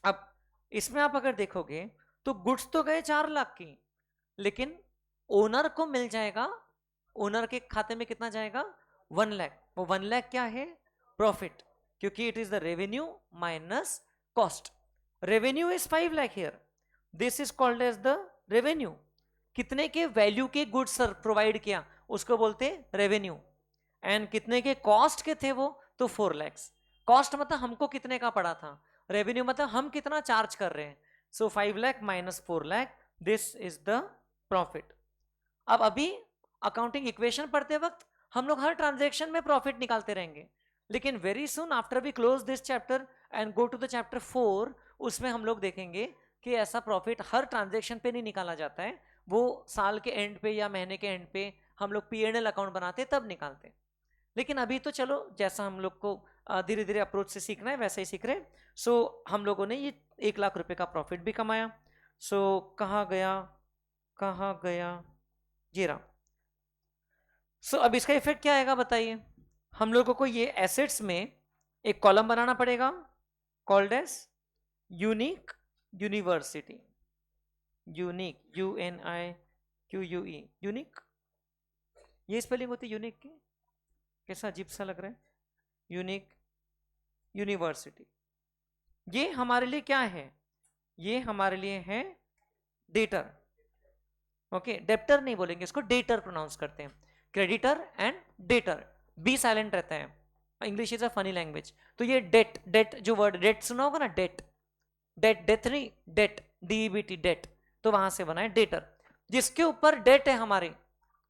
अब इसमें आप अगर देखोगे तो गुड्स तो गए 4 लाख की, लेकिन ओनर को मिल जाएगा, ओनर के खाते में कितना जाएगा, 1 लाख। वो 1 लाख क्या है, प्रॉफिट, क्योंकि it is the revenue minus cost. Revenue is 5 lakh here, this is called as the revenue. कितने के वैल्यू के गुड्स प्रोवाइड किया उसको बोलते रेवेन्यू। एंड कितने के कॉस्ट के थे वो, तो 4 लाख। कॉस्ट मतलब हमको कितने का पड़ा था, रेवेन्यू मतलब हम कितना चार्ज कर रहे हैं। सो 5 lakh minus 4 lakh, this is the profit. अब अभी अकाउंटिंग इक्वेशन पढ़ते वक्त हम लोग हर ट्रांजेक्शन में प्रॉफिट निकालते रहेंगे, लेकिन very soon after we close this chapter and go to the chapter 4, उसमें हम लोग देखेंगे कि ऐसा प्रॉफिट हर ट्रांजेक्शन पे नहीं निकाला जाता है, वो साल के एंड पे या महीने के एंड पे हम लोग P&L अकाउंट बनाते तब निकालते। लेकिन अभी तो चलो जैसा हम लोग को धीरे धीरे अप्रोच से सीखना है वैसे ही सीख रहे। सो हम लोगों ने ये 1 लाख रुपए का प्रॉफिट भी कमाया। सो कहाँ गया, कहाँ गया, ये रहा। सो अब इसका इफेक्ट क्या आएगा बताइए। हम लोगों को ये एसेट्स में एक कॉलम बनाना पड़ेगा called as unique university. Unique, UNIQUE, unique, ये स्पेलिंग होती है यूनिक की, कैसा अजीब सा लग रहा है, यूनिक यूनिवर्सिटी। ये हमारे लिए क्या है, ये हमारे लिए है डेटर। ओके, डेप्टर नहीं बोलेंगे इसको, डेटर प्रोनाउंस करते हैं, creditor and debtor, B silent रहता है, English is a funny language. तो ये डेट, डेट जो वर्ड डेट सुना होगा ना, डेट, डेट डेथ नहीं, डेट, DEBT, डेट, तो वहां से बना है डेटर। जिसके ऊपर डेट है हमारे,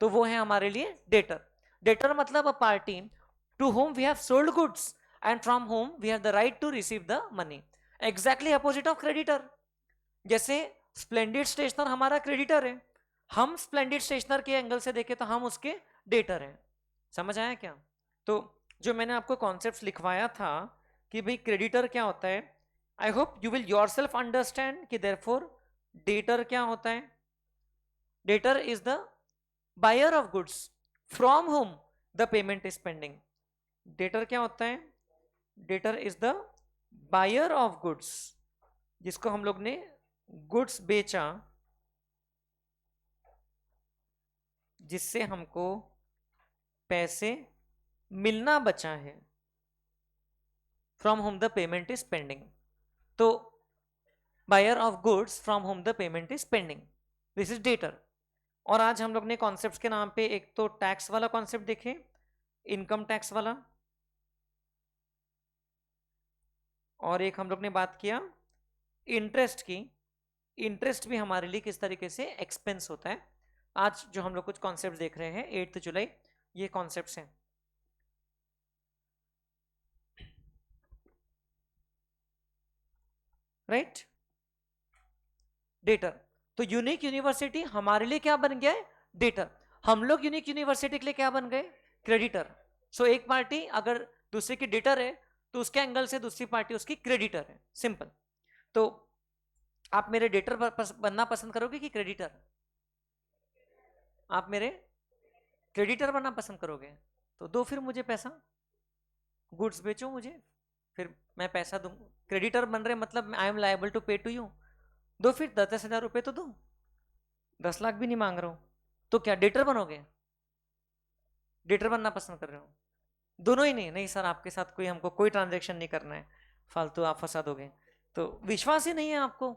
तो वो है हमारे लिए डेटर। डेटर मतलब a party to whom we have sold goods and from whom we have the right to receive the money. Exactly opposite of creditor. जैसे स्प्लेंडिड स्टेशनर हमारा क्रेडिटर है, हम स्प्लेंडिड स्टेशनर के एंगल से देखें तो हम उसके डेटर हैं। समझ आया क्या। तो जो मैंने आपको कॉन्सेप्ट्स लिखवाया था कि भाई क्रेडिटर क्या होता है, I hope you will yourself understand कि देयरफॉर डेटर क्या होता है। Debtor is the buyer of goods from whom the payment is pending. Debtor क्या होता है, debtor is the buyer of goods, जिसको हम लोग ने गुड्स बेचा, जिससे हमको पैसे मिलना बचा है, from whom the payment is pending. तो buyer of goods from whom the payment is pending, this is debtor. और आज हम लोग ने कॉन्सेप्ट्स के नाम पे एक तो टैक्स वाला कॉन्सेप्ट देखे, इनकम टैक्स वाला, और एक हम लोग ने बात किया इंटरेस्ट की। इंटरेस्ट भी हमारे लिए किस तरीके से एक्सपेंस होता है। आज जो हम लोग कुछ कॉन्सेप्ट देख रहे हैं 8 जुलाई, ये कॉन्सेप्ट्स हैं, राइट। डेटर, तो यूनिक यूनिवर्सिटी हमारे लिए क्या बन गया है, डेटर। हम लोग यूनिक यूनिवर्सिटी के लिए क्या बन गए, क्रेडिटर। सो एक पार्टी अगर दूसरे की डेटर है तो उसके एंगल से दूसरी पार्टी उसकी क्रेडिटर है, सिंपल। तो आप मेरे डेटर बनना पसंद करोगे कि क्रेडिटर, आप मेरे क्रेडिटर बनना पसंद करोगे, तो दो फिर मुझे पैसा, गुड्स बेचो मुझे, फिर मैं पैसा दूँ। क्रेडिटर बन रहे मतलब I am liable to pay to you, दो फिर 10,000 रुपए तो दो, 10 लाख भी नहीं मांग रहा हूं, तो क्या डेटर बनोगे, डेटर बनना पसंद कर रहे हो, दोनों ही नहीं, नहीं सर आपके साथ कोई हमको कोई ट्रांजेक्शन नहीं करना है, फालतू आप फंसा दोगे, तो विश्वास ही नहीं है आपको,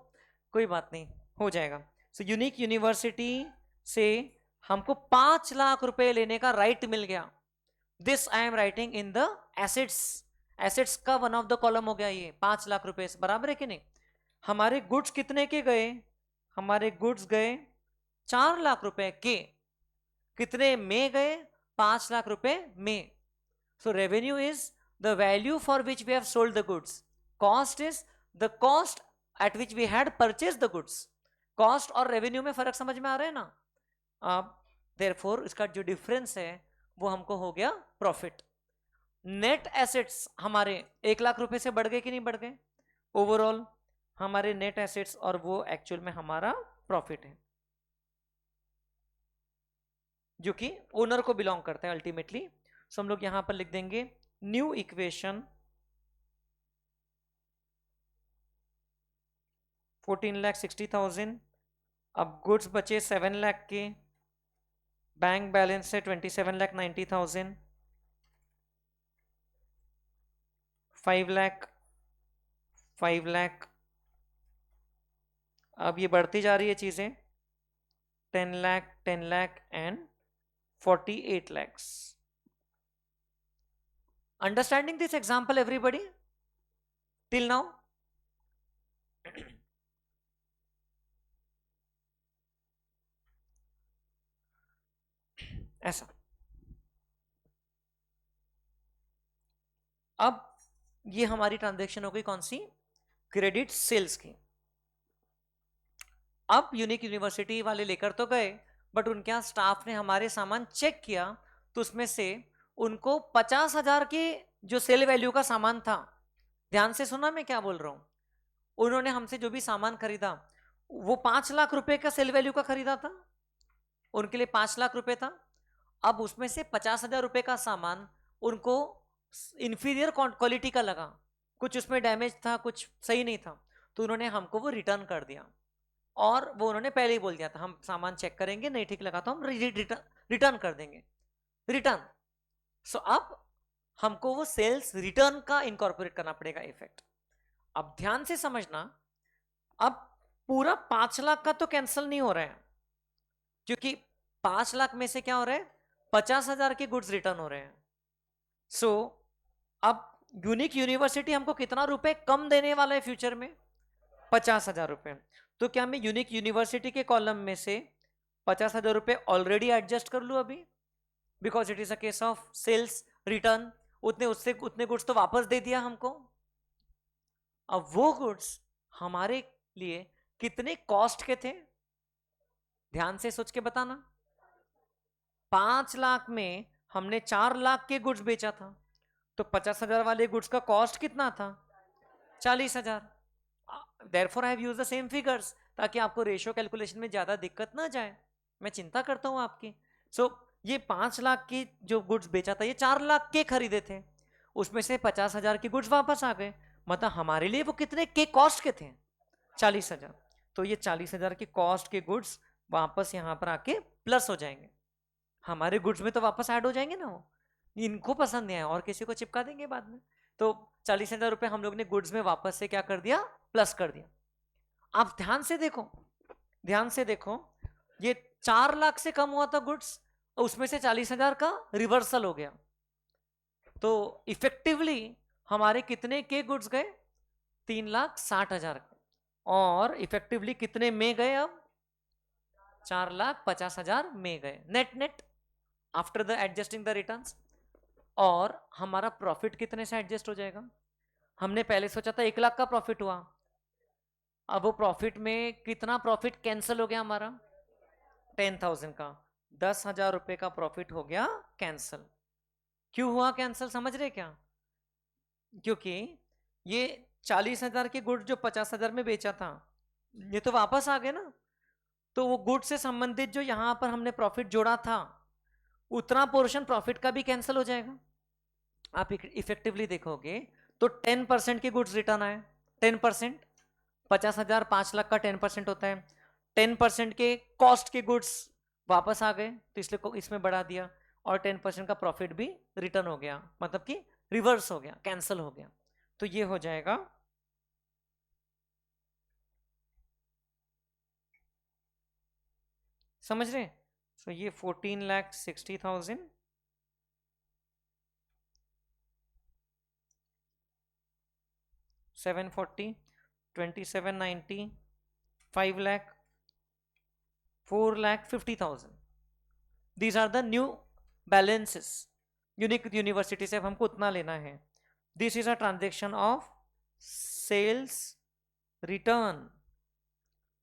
कोई बात नहीं, हो जाएगा। सो यूनिक यूनिवर्सिटी से हमको 5 लाख रुपए लेने का राइट मिल गया, this I am writing in the assets. Assets का वन ऑफ द कॉलम हो गया ये, 5 लाख रुपए बराबर है कि नहीं। हमारे गुड्स कितने के गए, हमारे गुड्स गए 4 लाख रुपए के, कितने में गए, 5 लाख रुपए में। So revenue is the value for which we have sold the goods, cost is the cost at which we had purchase the goods. Cost और रेवेन्यू में फर्क समझ में आ रहा है ना. अब देयरफॉर इसका जो डिफरेंस है वो हमको हो गया प्रॉफिट. नेट एसेट्स हमारे 1 लाख रुपए से बढ़ गए कि नहीं बढ़ गए ओवरऑल हमारे नेट एसेट्स, और वो एक्चुअल में हमारा प्रॉफिट है जो कि ओनर को बिलोंग करता है अल्टीमेटली. सो हम लोग यहां पर लिख देंगे न्यू इक्वेशन 14,60,000. अब गुड्स बचे 7 लाख के, बैंक बैलेंस है 27,90,000, 5 लाख 5 लाख. अब ये बढ़ती जा रही है चीजें, 10 lakh 10 lakh and 48 lakhs. Understanding this example everybody till now? ऐसा. अब ये हमारी ट्रांजैक्शन हो गई कौन सी, क्रेडिट सेल्स की. अब यूनिक यूनिवर्सिटी वाले लेकर तो गए, बट उनके यहाँ स्टाफ ने हमारे सामान चेक किया तो उसमें से उनको 50,000 के जो सेल वैल्यू का सामान था, ध्यान से सुना मैं क्या बोल रहा हूं, उन्होंने हमसे जो भी सामान खरीदा वो 5 लाख रुपए का सेल वैल्यू का खरीदा था, उनके लिए 5 लाख रुपए था. अब उसमें से 50,000 रुपए का सामान उनको इंफीरियर क्वालिटी का लगा, कुछ उसमें डैमेज था, कुछ सही नहीं था, तो उन्होंने हमको वो रिटर्न कर दिया. और वो उन्होंने पहले ही बोल दिया था हम सामान चेक करेंगे, नहीं ठीक लगा तो हम रिटर्न कर देंगे. रिटर्न. सो अब हमको वो सेल्स रिटर्न का इनकॉर्पोरेट करना पड़ेगा इफेक्ट. अब ध्यान से समझना, अब पूरा 5 लाख का तो कैंसिल नहीं हो रहा है, क्योंकि 5 लाख में से क्या हो रहा है, 50,000 के गुड्स रिटर्न हो रहे हैं. सो अब यूनिक यूनिवर्सिटी हमको कितना रुपए कम देने वाला है फ्यूचर में, 50,000 रुपए. तो क्या मैं यूनिक यूनिवर्सिटी के कॉलम में से 50,000 रुपए ऑलरेडी एडजस्ट कर लूं अभी, because it is a case of sales return, उतने गुड्स तो वापस दे दिया हमको. अब वो गुड्स हमारे लिए कितने कॉस्ट के थे, ध्यान से सोच के बताना. 5 लाख में हमने 4 लाख के गुड्स बेचा था, तो 50,000 वाले गुड्स का कॉस्ट कितना था, 40,000. Therefore I have used the same figures, ताकि आपको रेशियो कैलकुलेशन में ज्यादा दिक्कत ना जाए. मैं चिंता करता हूं आपकी. ये 5 लाख की जो गुड्स बेचा था ये 4 लाख के खरीदे थे, उसमें से 50,000 के गुड्स वापस आ गए, मतलब हमारे लिए वो कितने के कॉस्ट के थे, 40,000. तो ये 40,000 के कॉस्ट के गुड्स वापस यहां पर आके प्लस हो जाएंगे, हमारे गुड्स में तो वापस ऐड हो जाएंगे ना. वो इनको पसंद नहीं आया और किसी को चिपका देंगे बाद में. तो 40,000 रुपए हम लोग ने गुड्स में वापस से क्या कर दिया, प्लस कर दिया. आप ध्यान से देखो, ध्यान से देखो, ये 4 लाख से कम हुआ था गुड्स, उसमें से 40,000 का रिवर्सल हो गया. तो इफेक्टिवली हमारे कितने के गुड्स गए, 3,60,000 के, और इफेक्टिवली कितने में गए, अब 4,50,000 में गए net net after the adjusting the returns. और हमारा प्रॉफिट कितने से एडजस्ट हो जाएगा, हमने पहले सोचा था 1 लाख का प्रॉफिट हुआ, अब वो प्रॉफिट में कितना प्रॉफिट कैंसिल हो गया हमारा, 10,000 का 10,000 रुपए का प्रॉफिट हो गया कैंसिल. क्यों हुआ कैंसिल, समझ रहे क्या, क्योंकि ये 40,000 के गुड्स जो 50,000 में बेचा था ये तो वापस आ गए ना, तो वो गुड्स से संबंधित जो यहां पर हमने प्रॉफिट जोड़ा था उतना पोर्शन प्रॉफिट का भी कैंसिल हो जाएगा. आप इफेक्टिवली देखोगे तो 10% के गुड्स रिटर्न आए, 10%, 50,000 5 लाख का 10% होता है, 10% के कॉस्ट के गुड्स वापस आ गए तो इसलिए इसमें बढ़ा दिया, और 10% का प्रॉफिट भी रिटर्न हो गया, मतलब कि रिवर्स हो गया, कैंसिल हो गया. तो ये हो जाएगा समझ रहे. सो ये 14,60,000 740 2790 5 lakh 4,50,000. These are the new balances. Unique university से हमको उतना लेना है. This is a transaction of sales return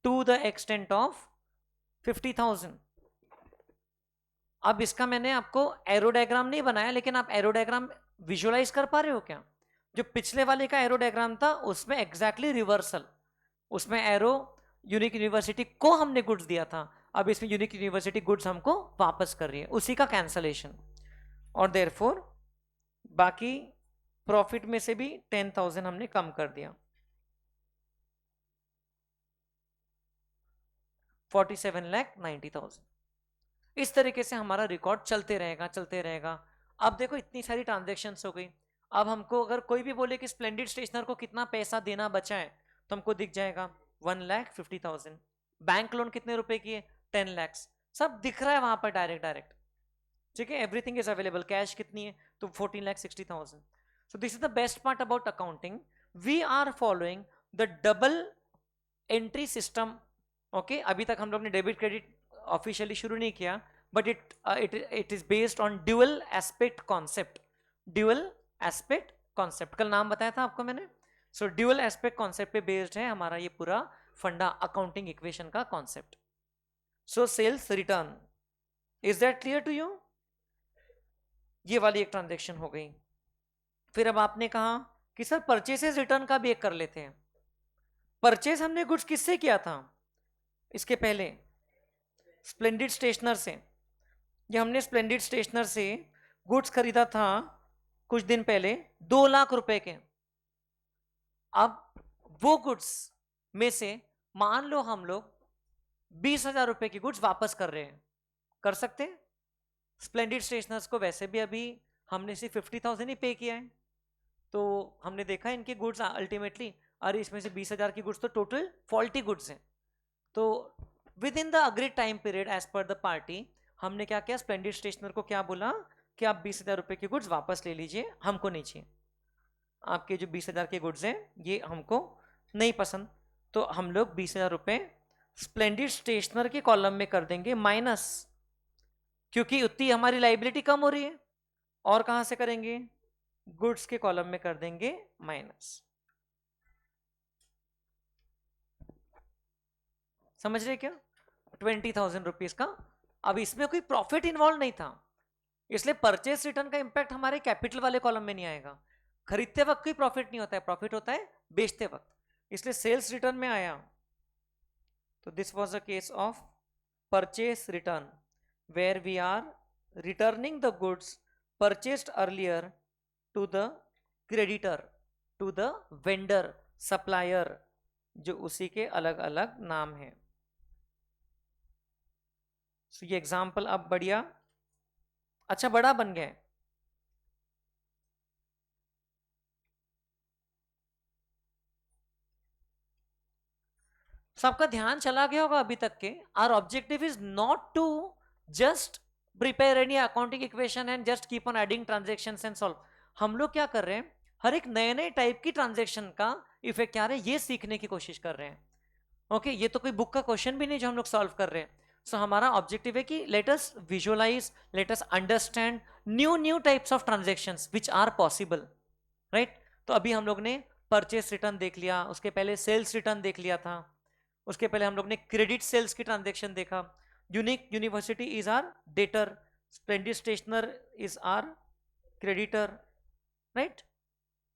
to the extent of 50,000। अब इसका मैंने आपको एरो डायग्राम नहीं बनाया, लेकिन आप एरो डायग्राम विजुअलाइज कर पा रहे हो क्या? जो पिछले वाले का एरो डायग्राम था उसमें एग्जैक्टली रिवर्सल, उसमें एरो यूनिक यूनिवर्सिटी को हमने गुड्स दिया था, अब इसमें यूनिक यूनिवर्सिटी गुड्स हमको वापस कर रही है, उसी का कैंसलेशन। और देयरफॉर बाकी प्रॉफिट में से भी 10,000 हमने कम कर दिया, 47,90,000। इस तरीके से हमारा रिकॉर्ड चलते रहेगा चलते रहेगा। अब देखो इतनी सारी ट्रांजेक्शन्स हो गई। अब हमको अगर कोई भी बोले कि स्प्लेंडिड स्टेशनर को कितना पैसा देना बचा है, तो हमको दिख जाएगा 1,50,000। बैंक लोन कितने रुपए की है? 10 लाख। सब दिख रहा है वहां पर डायरेक्ट डायरेक्ट, ठीक है, एवरीथिंग इज अवेलेबल। कैश कितनी है? तो 14,60,000। So this is the best part about accounting, we are following the double entry system. Okay, अभी तक हम लोग ने डेबिट क्रेडिट ऑफिशियली शुरू नहीं किया, but it is based on dual aspect concept. Dual aspect concept कल नाम बताया था आपको मैंने। सो ड्यूअल एस्पेक्ट कॉन्सेप्ट पे बेस्ड है हमारा ये पूरा फंडा अकाउंटिंग इक्वेशन का concept. So sales return, is that clear to you? ये वाली एक ट्रांजेक्शन हो गई। फिर अब आपने कहा कि सर परचेसेस रिटर्न का भी एक कर लेते हैं। परचेस हमने गुड्स किससे किया था इसके पहले? स्प्लेंडिड स्टेशनर से। ये हमने स्प्लेंडिड स्टेशनर से गुड्स खरीदा था कुछ दिन पहले 2 लाख रुपए के। अब वो गुड्स में से मान लो हम लोग 20,000 रुपए की गुड्स वापस कर रहे हैं, कर सकते हैं? स्प्लेंडिड स्टेशनर्स को वैसे भी अभी हमने सिर्फ 50,000 ही पे किया है, तो हमने देखा इनके गुड्स अल्टीमेटली, अरे इसमें से 20,000 की गुड्स तो टोटल फॉल्टी गुड्स हैं। तो within the agreed time period as per the party हमने क्या किया, स्प्लेंडिड स्टेशनर को क्या बोला कि आप 20,000 रुपए की गुड्स वापस ले लीजिए, हमको नहीं चाहिए, आपके जो 20,000 के गुड्स हैं ये हमको नहीं पसंद। तो हम लोग 20,000 रुपए स्प्लेंडिड स्टेशनर के कॉलम में कर देंगे माइनस, क्योंकि उतनी हमारी लाइबिलिटी कम हो रही है। और कहां से करेंगे? गुड्स के कॉलम में कर देंगे माइनस। समझ रहे क्या? 20,000 रुपीज का। अब इसमें कोई प्रॉफिट इन्वॉल्व नहीं था, इसलिए परचेस रिटर्न का इंपैक्ट हमारे कैपिटल वाले कॉलम में नहीं आएगा। खरीदते वक्त कोई प्रॉफिट नहीं होता है, प्रॉफिट होता है बेचते वक्त, इसलिए सेल्स रिटर्न में आया। तो this was a case of purchase return where we are returning the goods purchased earlier to the creditor, to the vendor, supplier, जो उसी के अलग अलग नाम है। So, ये एग्जाम्पल अब बढ़िया अच्छा बड़ा बन गया है। सबका ध्यान चला गया होगा अभी तक के। Our objective is not to just prepare any accounting equation and just keep on adding transactions and solve. हम लोग क्या कर रहे हैं, हर एक नए नए टाइप की ट्रांजेक्शन का इफेक्ट क्या है ये सीखने की कोशिश कर रहे हैं। ओके, ये तो कोई बुक का क्वेश्चन भी नहीं जो हम लोग सॉल्व कर रहे हैं। सो हमारा ऑब्जेक्टिव है कि let us visualise, let us understand new types of transactions which are possible, right? तो अभी हम लोग ने परचेस रिटर्न देख लिया, उसके पहले सेल्स रिटर्न देख लिया था, उसके पहले हम लोग ने क्रेडिट सेल्स की ट्रांजेक्शन देखा। Unique university is our debtor, splendid stationer is our creditor, right?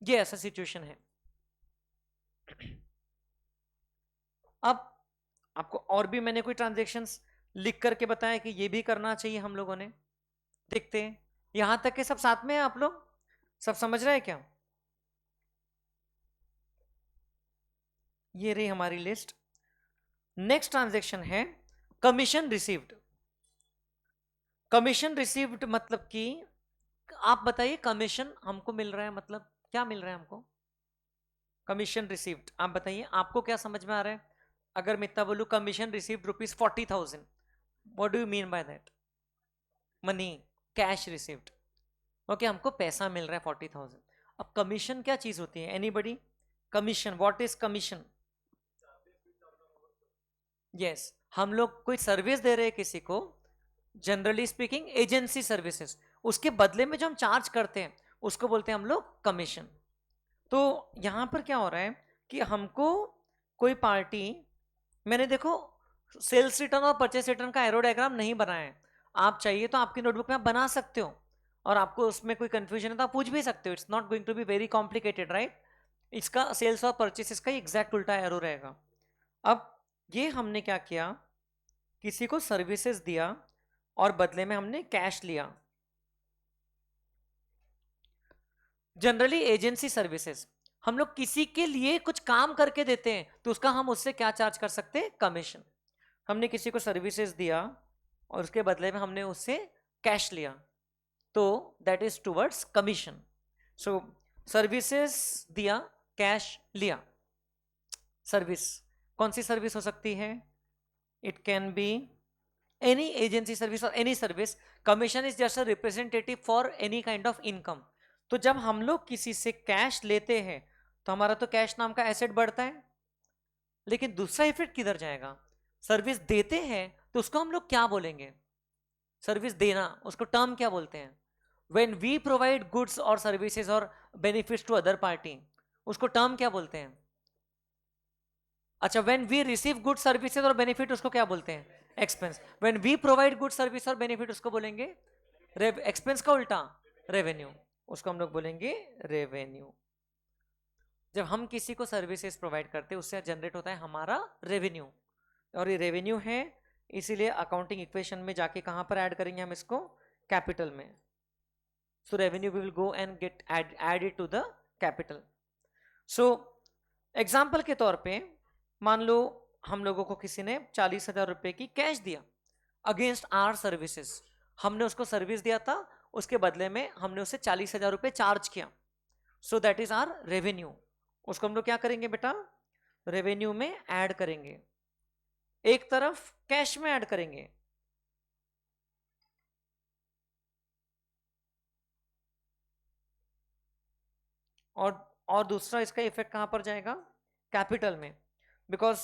ये ऐसा सिचुएशन है। अब आपको और भी मैंने कोई ट्रांजेक्शन्स लिख करके बताया कि ये भी करना चाहिए हम लोगों ने। देखते हैं यहां तक के सब साथ में है, आप लोग सब समझ रहे हैं क्या? ये रही हमारी लिस्ट। नेक्स्ट ट्रांजेक्शन है कमीशन रिसीव्ड। कमीशन रिसीव्ड मतलब कि आप बताइए, कमीशन हमको मिल रहा है मतलब क्या मिल रहा है हमको? कमीशन रिसीव्ड आप बताइए, आपको क्या समझ में आ रहा है? अगर मैं इतना बोलूं commission received ₹40,000, what do you mean by that? Money, cash received. Okay, हमको पैसा मिल रहा है 40,000। अब कमीशन क्या चीज होती है? Anybody? Commission, what is commission? Yes, हम लोग कोई सर्विस दे रहे हैं किसी को, जनरली स्पीकिंग एजेंसी सर्विसेज, उसके बदले में जो हम चार्ज करते हैं उसको बोलते हैं हम लोग कमीशन। तो यहां पर क्या हो रहा है कि हमको कोई पार्टी, मैंने देखो सेल्स रिटर्न और परचेस रिटर्न का एरो डायग्राम नहीं बनाया है, आप चाहिए तो आपकी नोटबुक में आप बना सकते हो, और आपको उसमें कोई कंफ्यूजन है तो आप पूछ भी सकते हो, it's not going to be very complicated, right. इसका सेल्स और परचेसेस का एग्जैक्ट उल्टा एरो रहेगा। अब ये हमने क्या किया, किसी को सर्विसेज दिया और बदले में हमने कैश लिया। जनरली एजेंसी सर्विसेज, हम लोग किसी के लिए कुछ काम करके देते हैं तो उसका हम उससे क्या चार्ज कर सकते हैं, कमीशन। हमने किसी को सर्विसेज दिया और उसके बदले में हमने उससे कैश लिया, तो that is towards commission. So services दिया, कैश लिया। सर्विस, कौन सी सर्विस हो सकती है, it can be any agency service और any service. Commission is just a representative for any kind of income. तो जब हम लोग किसी से कैश लेते हैं तो हमारा तो कैश नाम का एसेट बढ़ता है, लेकिन दूसरा इफेक्ट किधर जाएगा, सर्विस देते हैं तो उसको हम लोग क्या बोलेंगे, सर्विस देना उसको टर्म क्या बोलते हैं, व्हेन वी प्रोवाइड गुड्स और सर्विसेज और बेनिफिट्स टू अदर पार्टी, उसको टर्म क्या बोलते हैं। अच्छा, when we receive good services और बेनिफिट उसको क्या बोलते हैं, expense. When we provide good service और बेनिफिट उसको बोलेंगे एक्सपेंस का उल्टा रेवेन्यू, उसको हम लोग बोलेंगे रेवेन्यू। जब हम किसी को सर्विसेज प्रोवाइड करते हैं उससे जनरेट होता है हमारा रेवेन्यू, और ये रेवेन्यू है, इसीलिए अकाउंटिंग इक्वेशन में जाके कहां पर ऐड करेंगे हम इसको, कैपिटल में। So revenue we will go and get added to the capital. So example के तौर पे मान लो हम लोगों को किसी ने 40,000 रुपए की कैश दिया अगेंस्ट आर सर्विसेज, हमने उसको सर्विस दिया था, उसके बदले में हमने उसे 40,000 रुपए चार्ज किया, so that is our revenue. उसको हम लोग क्या करेंगे बेटा, रेवेन्यू में ऐड करेंगे, एक तरफ कैश में ऐड करेंगे, और दूसरा इसका इफेक्ट कहां पर जाएगा, कैपिटल में। बिकॉज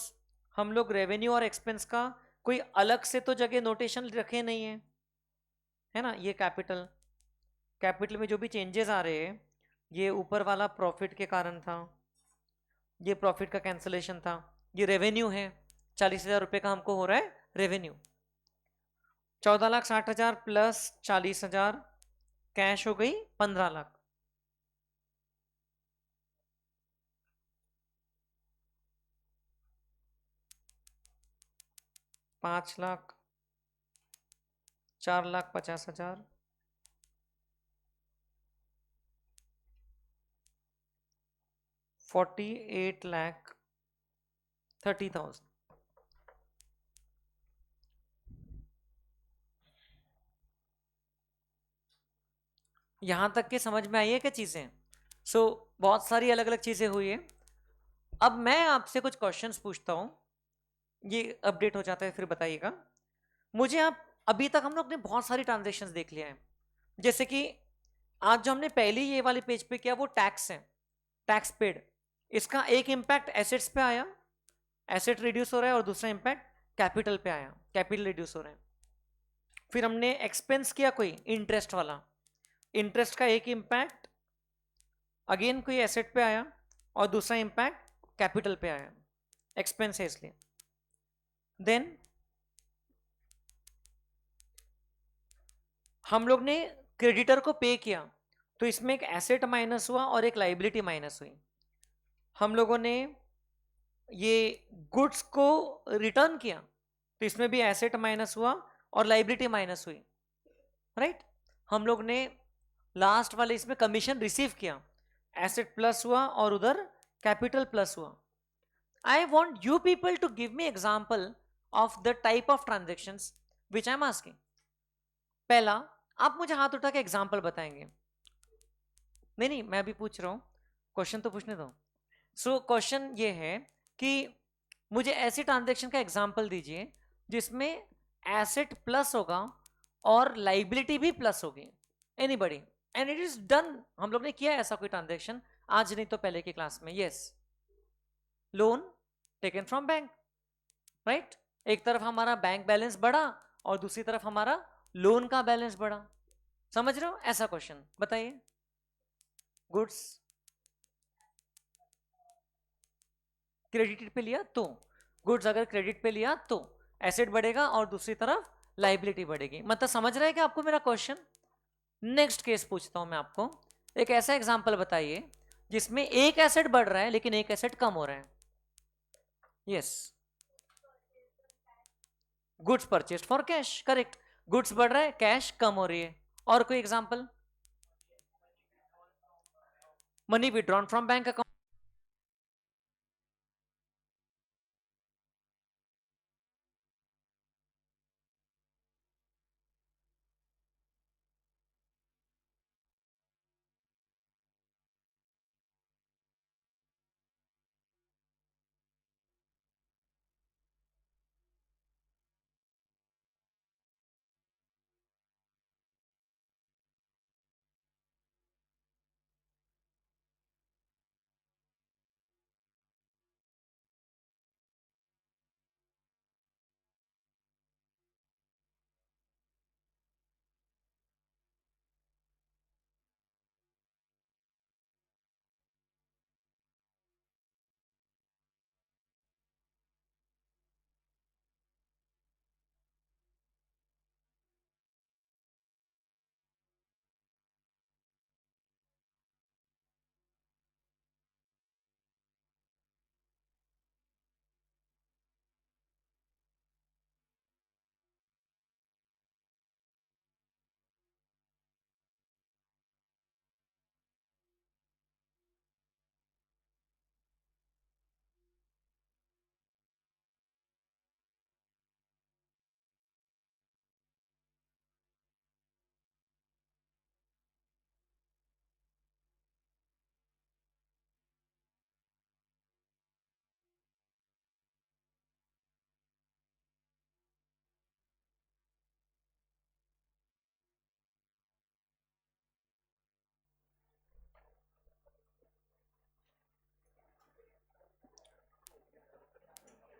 हम लोग रेवेन्यू और एक्सपेंस का कोई अलग से तो जगह नोटेशन रखे नहीं है ना। ये कैपिटल, कैपिटल में जो भी चेंजेस आ रहे हैं ये ऊपर वाला प्रॉफिट के कारण था, ये प्रॉफिट का कैंसलेशन था, ये रेवेन्यू है, 40,000 रुपए का हमको हो रहा है रेवेन्यू। 14,60,000 प्लस 40,000 कैश हो गई 15 लाख। 5 लाख, 4,50,000, 48,30,000। यहां तक के समझ में आई है क्या चीजें। सो बहुत सारी अलग अलग चीजें हुई है। अब मैं आपसे कुछ क्वेश्चंस पूछता हूं, ये अपडेट हो जाता है फिर बताइएगा मुझे आप। अभी तक हम लोग ने बहुत सारी ट्रांजेक्शन्स देख लिया है, जैसे कि आज जो हमने पहले ये वाले पेज पे किया वो टैक्स है, टैक्स पेड। इसका एक इम्पैक्ट एसेट्स पे आया, एसेट रिड्यूस हो रहा है, और दूसरा इम्पैक्ट कैपिटल पे आया, कैपिटल रिड्यूस हो रहा है। फिर हमने एक्सपेंस किया कोई इंटरेस्ट वाला, इंटरेस्ट का एक इम्पैक्ट अगेन कोई एसेट पे आया, और दूसरा इम्पैक्ट कैपिटल पे आया, एक्सपेंस है इसलिए। देन हम लोग ने क्रेडिटर को पे किया, तो इसमें एक एसेट माइनस हुआ और एक लाइबिलिटी माइनस हुई। हम लोगों ने ये गुड्स को रिटर्न किया, तो इसमें भी एसेट माइनस हुआ और लाइबिलिटी माइनस हुई, राइट। हम लोग ने लास्ट वाले इसमें कमीशन रिसीव किया, एसेट प्लस हुआ और उधर कैपिटल प्लस हुआ। I want you people to give me example of the type of transaction which I am asking. पहला, आप मुझे हाथ उठा के एग्जाम्पल बताएंगे। नहीं नहीं, मैं अभी पूछ रहा हूं, क्वेश्चन तो पूछने दो। सो क्वेश्चन ये है कि मुझे ऐसी ट्रांजेक्शन का एग्जाम्पल दीजिए जिसमें एसेट प्लस होगा और लाइबिलिटी भी प्लस होगी, anybody, and it is done. हम लोग ने किया ऐसा कोई ट्रांजेक्शन, आज नहीं तो पहले की क्लास में। Yes, loan taken from bank, right. एक तरफ हमारा बैंक बैलेंस बढ़ा और दूसरी तरफ हमारा लोन का बैलेंस बढ़ा, समझ रहे हो, ऐसा क्वेश्चन बताइए। गुड्स क्रेडिट पे लिया तो, गुड्स अगर क्रेडिट पे लिया तो एसेट बढ़ेगा और दूसरी तरफ लाइबिलिटी बढ़ेगी। मतलब समझ रहे हैं क्या आपको मेरा क्वेश्चन? नेक्स्ट केस पूछता हूं मैं आपको, एक ऐसा एग्जांपल बताइए जिसमें एक एसेट बढ़ रहा है लेकिन एक एसेट कम हो रहा है। Yes, goods purchased for cash, correct. Goods बढ़ रहा है, कैश कम हो रही है। और कोई example? Money withdrawn from bank account,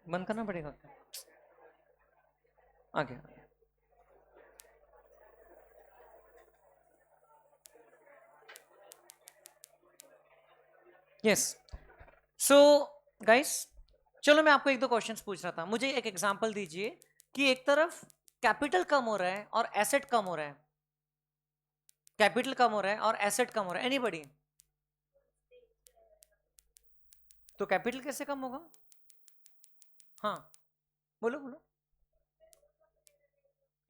बंद करना पड़ेगा क्या? आगे। यस, सो गाइस, चलो मैं आपको एक दो क्वेश्चंस पूछ रहा था, मुझे एक एग्जांपल दीजिए कि एक तरफ कैपिटल कम हो रहा है और एसेट कम हो रहा है, कैपिटल कम हो रहा है और एसेट कम हो रहा है, एनीबॉडी? तो कैपिटल कैसे कम होगा? हाँ, बोलो बोलो।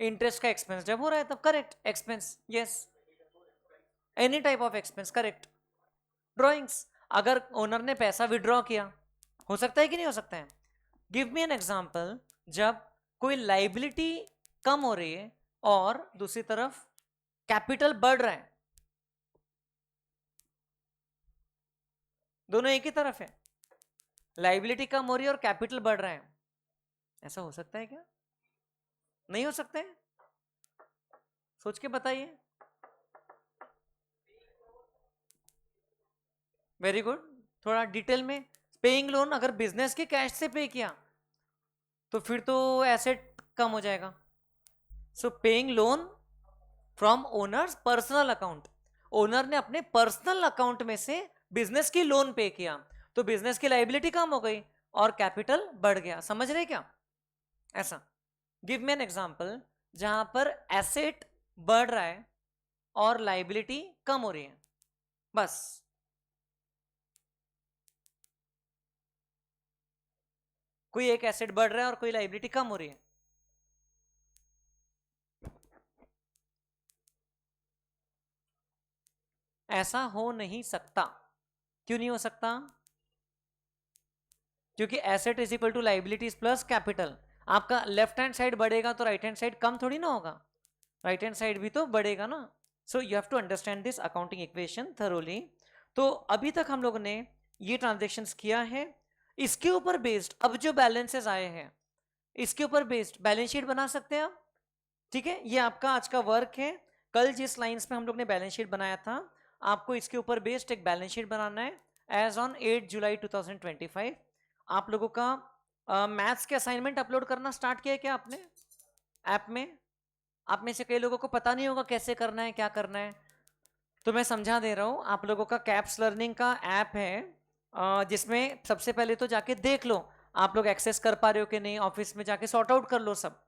इंटरेस्ट का एक्सपेंस जब हो रहा है तब, correct, expense, yes, any type of expense, correct. Drawings, अगर ओनर ने पैसा विड्रॉ किया, हो सकता है कि नहीं हो सकता है? गिव मी एन एग्जांपल जब कोई लाइबिलिटी कम हो रही है और दूसरी तरफ कैपिटल बढ़ रहा है, दोनों एक ही तरफ है, लाइबिलिटी कम हो रही है और कैपिटल बढ़ रहा है, ऐसा हो सकता है क्या? नहीं हो सकता है? सोच के बताइए। वेरी गुड, थोड़ा डिटेल में। पेइंग लोन अगर बिजनेस के कैश से पे किया तो फिर तो एसेट कम हो जाएगा। So paying loan from owners personal account, owner ने अपने पर्सनल अकाउंट में से बिजनेस की लोन पे किया तो बिजनेस की लाइबिलिटी कम हो गई और कैपिटल बढ़ गया। समझ रहे क्या? ऐसा। गिव मी एन एग्जांपल जहां पर एसेट बढ़ रहा है और लाइबिलिटी कम हो रही है, बस। कोई एक एसेट बढ़ रहा है और कोई लाइबिलिटी कम हो रही है। ऐसा हो नहीं सकता। क्यों नहीं हो सकता? क्योंकि asset is equal to liabilities plus capital. आपका लेफ्ट हैंड साइड बढ़ेगा तो राइट हैंड साइड कम थोड़ी ना होगा, राइट हैंड साइड भी तो बढ़ेगा ना। So you have to understand this accounting equation thoroughly. तो अभी तक हम लोग ने ये ट्रांजेक्शन्स किया है, इसके ऊपर बेस्ड अब जो बैलेंसेस आए हैं इसके ऊपर बेस्ड बैलेंस शीट बना सकते हैं आप। ठीक है, ये आपका आज का वर्क है। कल जिस लाइंस में हम लोग ने बैलेंस शीट बनाया था, आपको इसके ऊपर बेस्ड एक बैलेंस शीट बनाना है एज ऑन 8 जुलाई 2025। आप लोगों का मैथ्स के असाइनमेंट अपलोड करना स्टार्ट किया है क्या आपने ऐप में? आप में से कई लोगों को पता नहीं होगा कैसे करना है, क्या करना है, तो मैं समझा दे रहा हूं। आप लोगों का कैप्स लर्निंग का ऐप है, जिसमें सबसे पहले तो जाके देख लो आप लोग एक्सेस कर पा रहे हो कि नहीं, ऑफिस में जाके सॉर्ट आउट कर लो सब।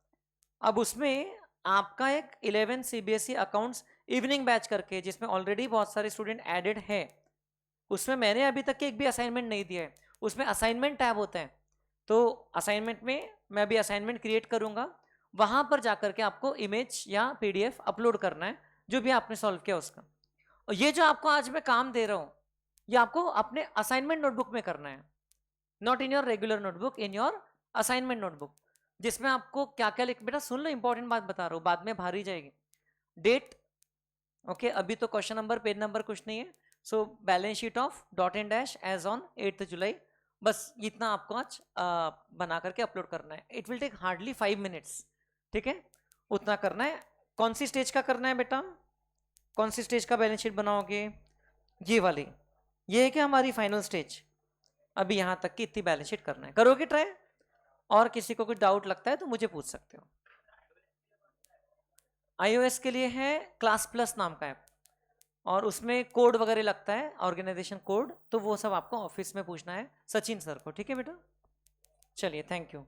अब उसमें आपका एक 11 सीबीएसई अकाउंट्स इवनिंग बैच करके, जिसमें ऑलरेडी बहुत सारे स्टूडेंट एडेड है, उसमें मैंने अभी तक एक भी असाइनमेंट नहीं दिया है। उसमें असाइनमेंट टैब होता है, तो असाइनमेंट में मैं अभी असाइनमेंट क्रिएट करूंगा, वहां पर जाकर के आपको इमेज या पीडीएफ अपलोड करना है जो भी आपने सॉल्व किया उसका। और ये जो आपको आज मैं काम दे रहा हूं, ये आपको अपने असाइनमेंट नोटबुक में करना है, not in your regular notebook, in your assignment notebook, जिसमें आपको क्या क्या लिख, बेटा सुन लो, इंपॉर्टेंट बात बता रहा हूं, बाद में भारी जाएगी। डेट, ओके, अभी तो क्वेश्चन नंबर पेज नंबर कुछ नहीं है। So balance sheet of dot and dash as on 8 July, बस इतना आपको आज बना करके अपलोड करना है। It will take hardly 5 minutes, ठीक है, उतना करना है। कौन सी स्टेज का करना है बेटा, कौन सी स्टेज का बैलेंस शीट बनाओगे, ये वाली, ये है कि हमारी फाइनल स्टेज, अभी यहां तक की इतनी बैलेंस शीट करना है। करोगे ट्राई? और किसी को कुछ डाउट लगता है तो मुझे पूछ सकते हो। iOS के लिए है क्लास प्लस नाम का ऐप, और उसमें कोड वगैरह लगता है, ऑर्गेनाइजेशन कोड, तो वो सब आपको ऑफिस में पूछना है सचिन सर को, ठीक है बेटा। चलिए, थैंक यू।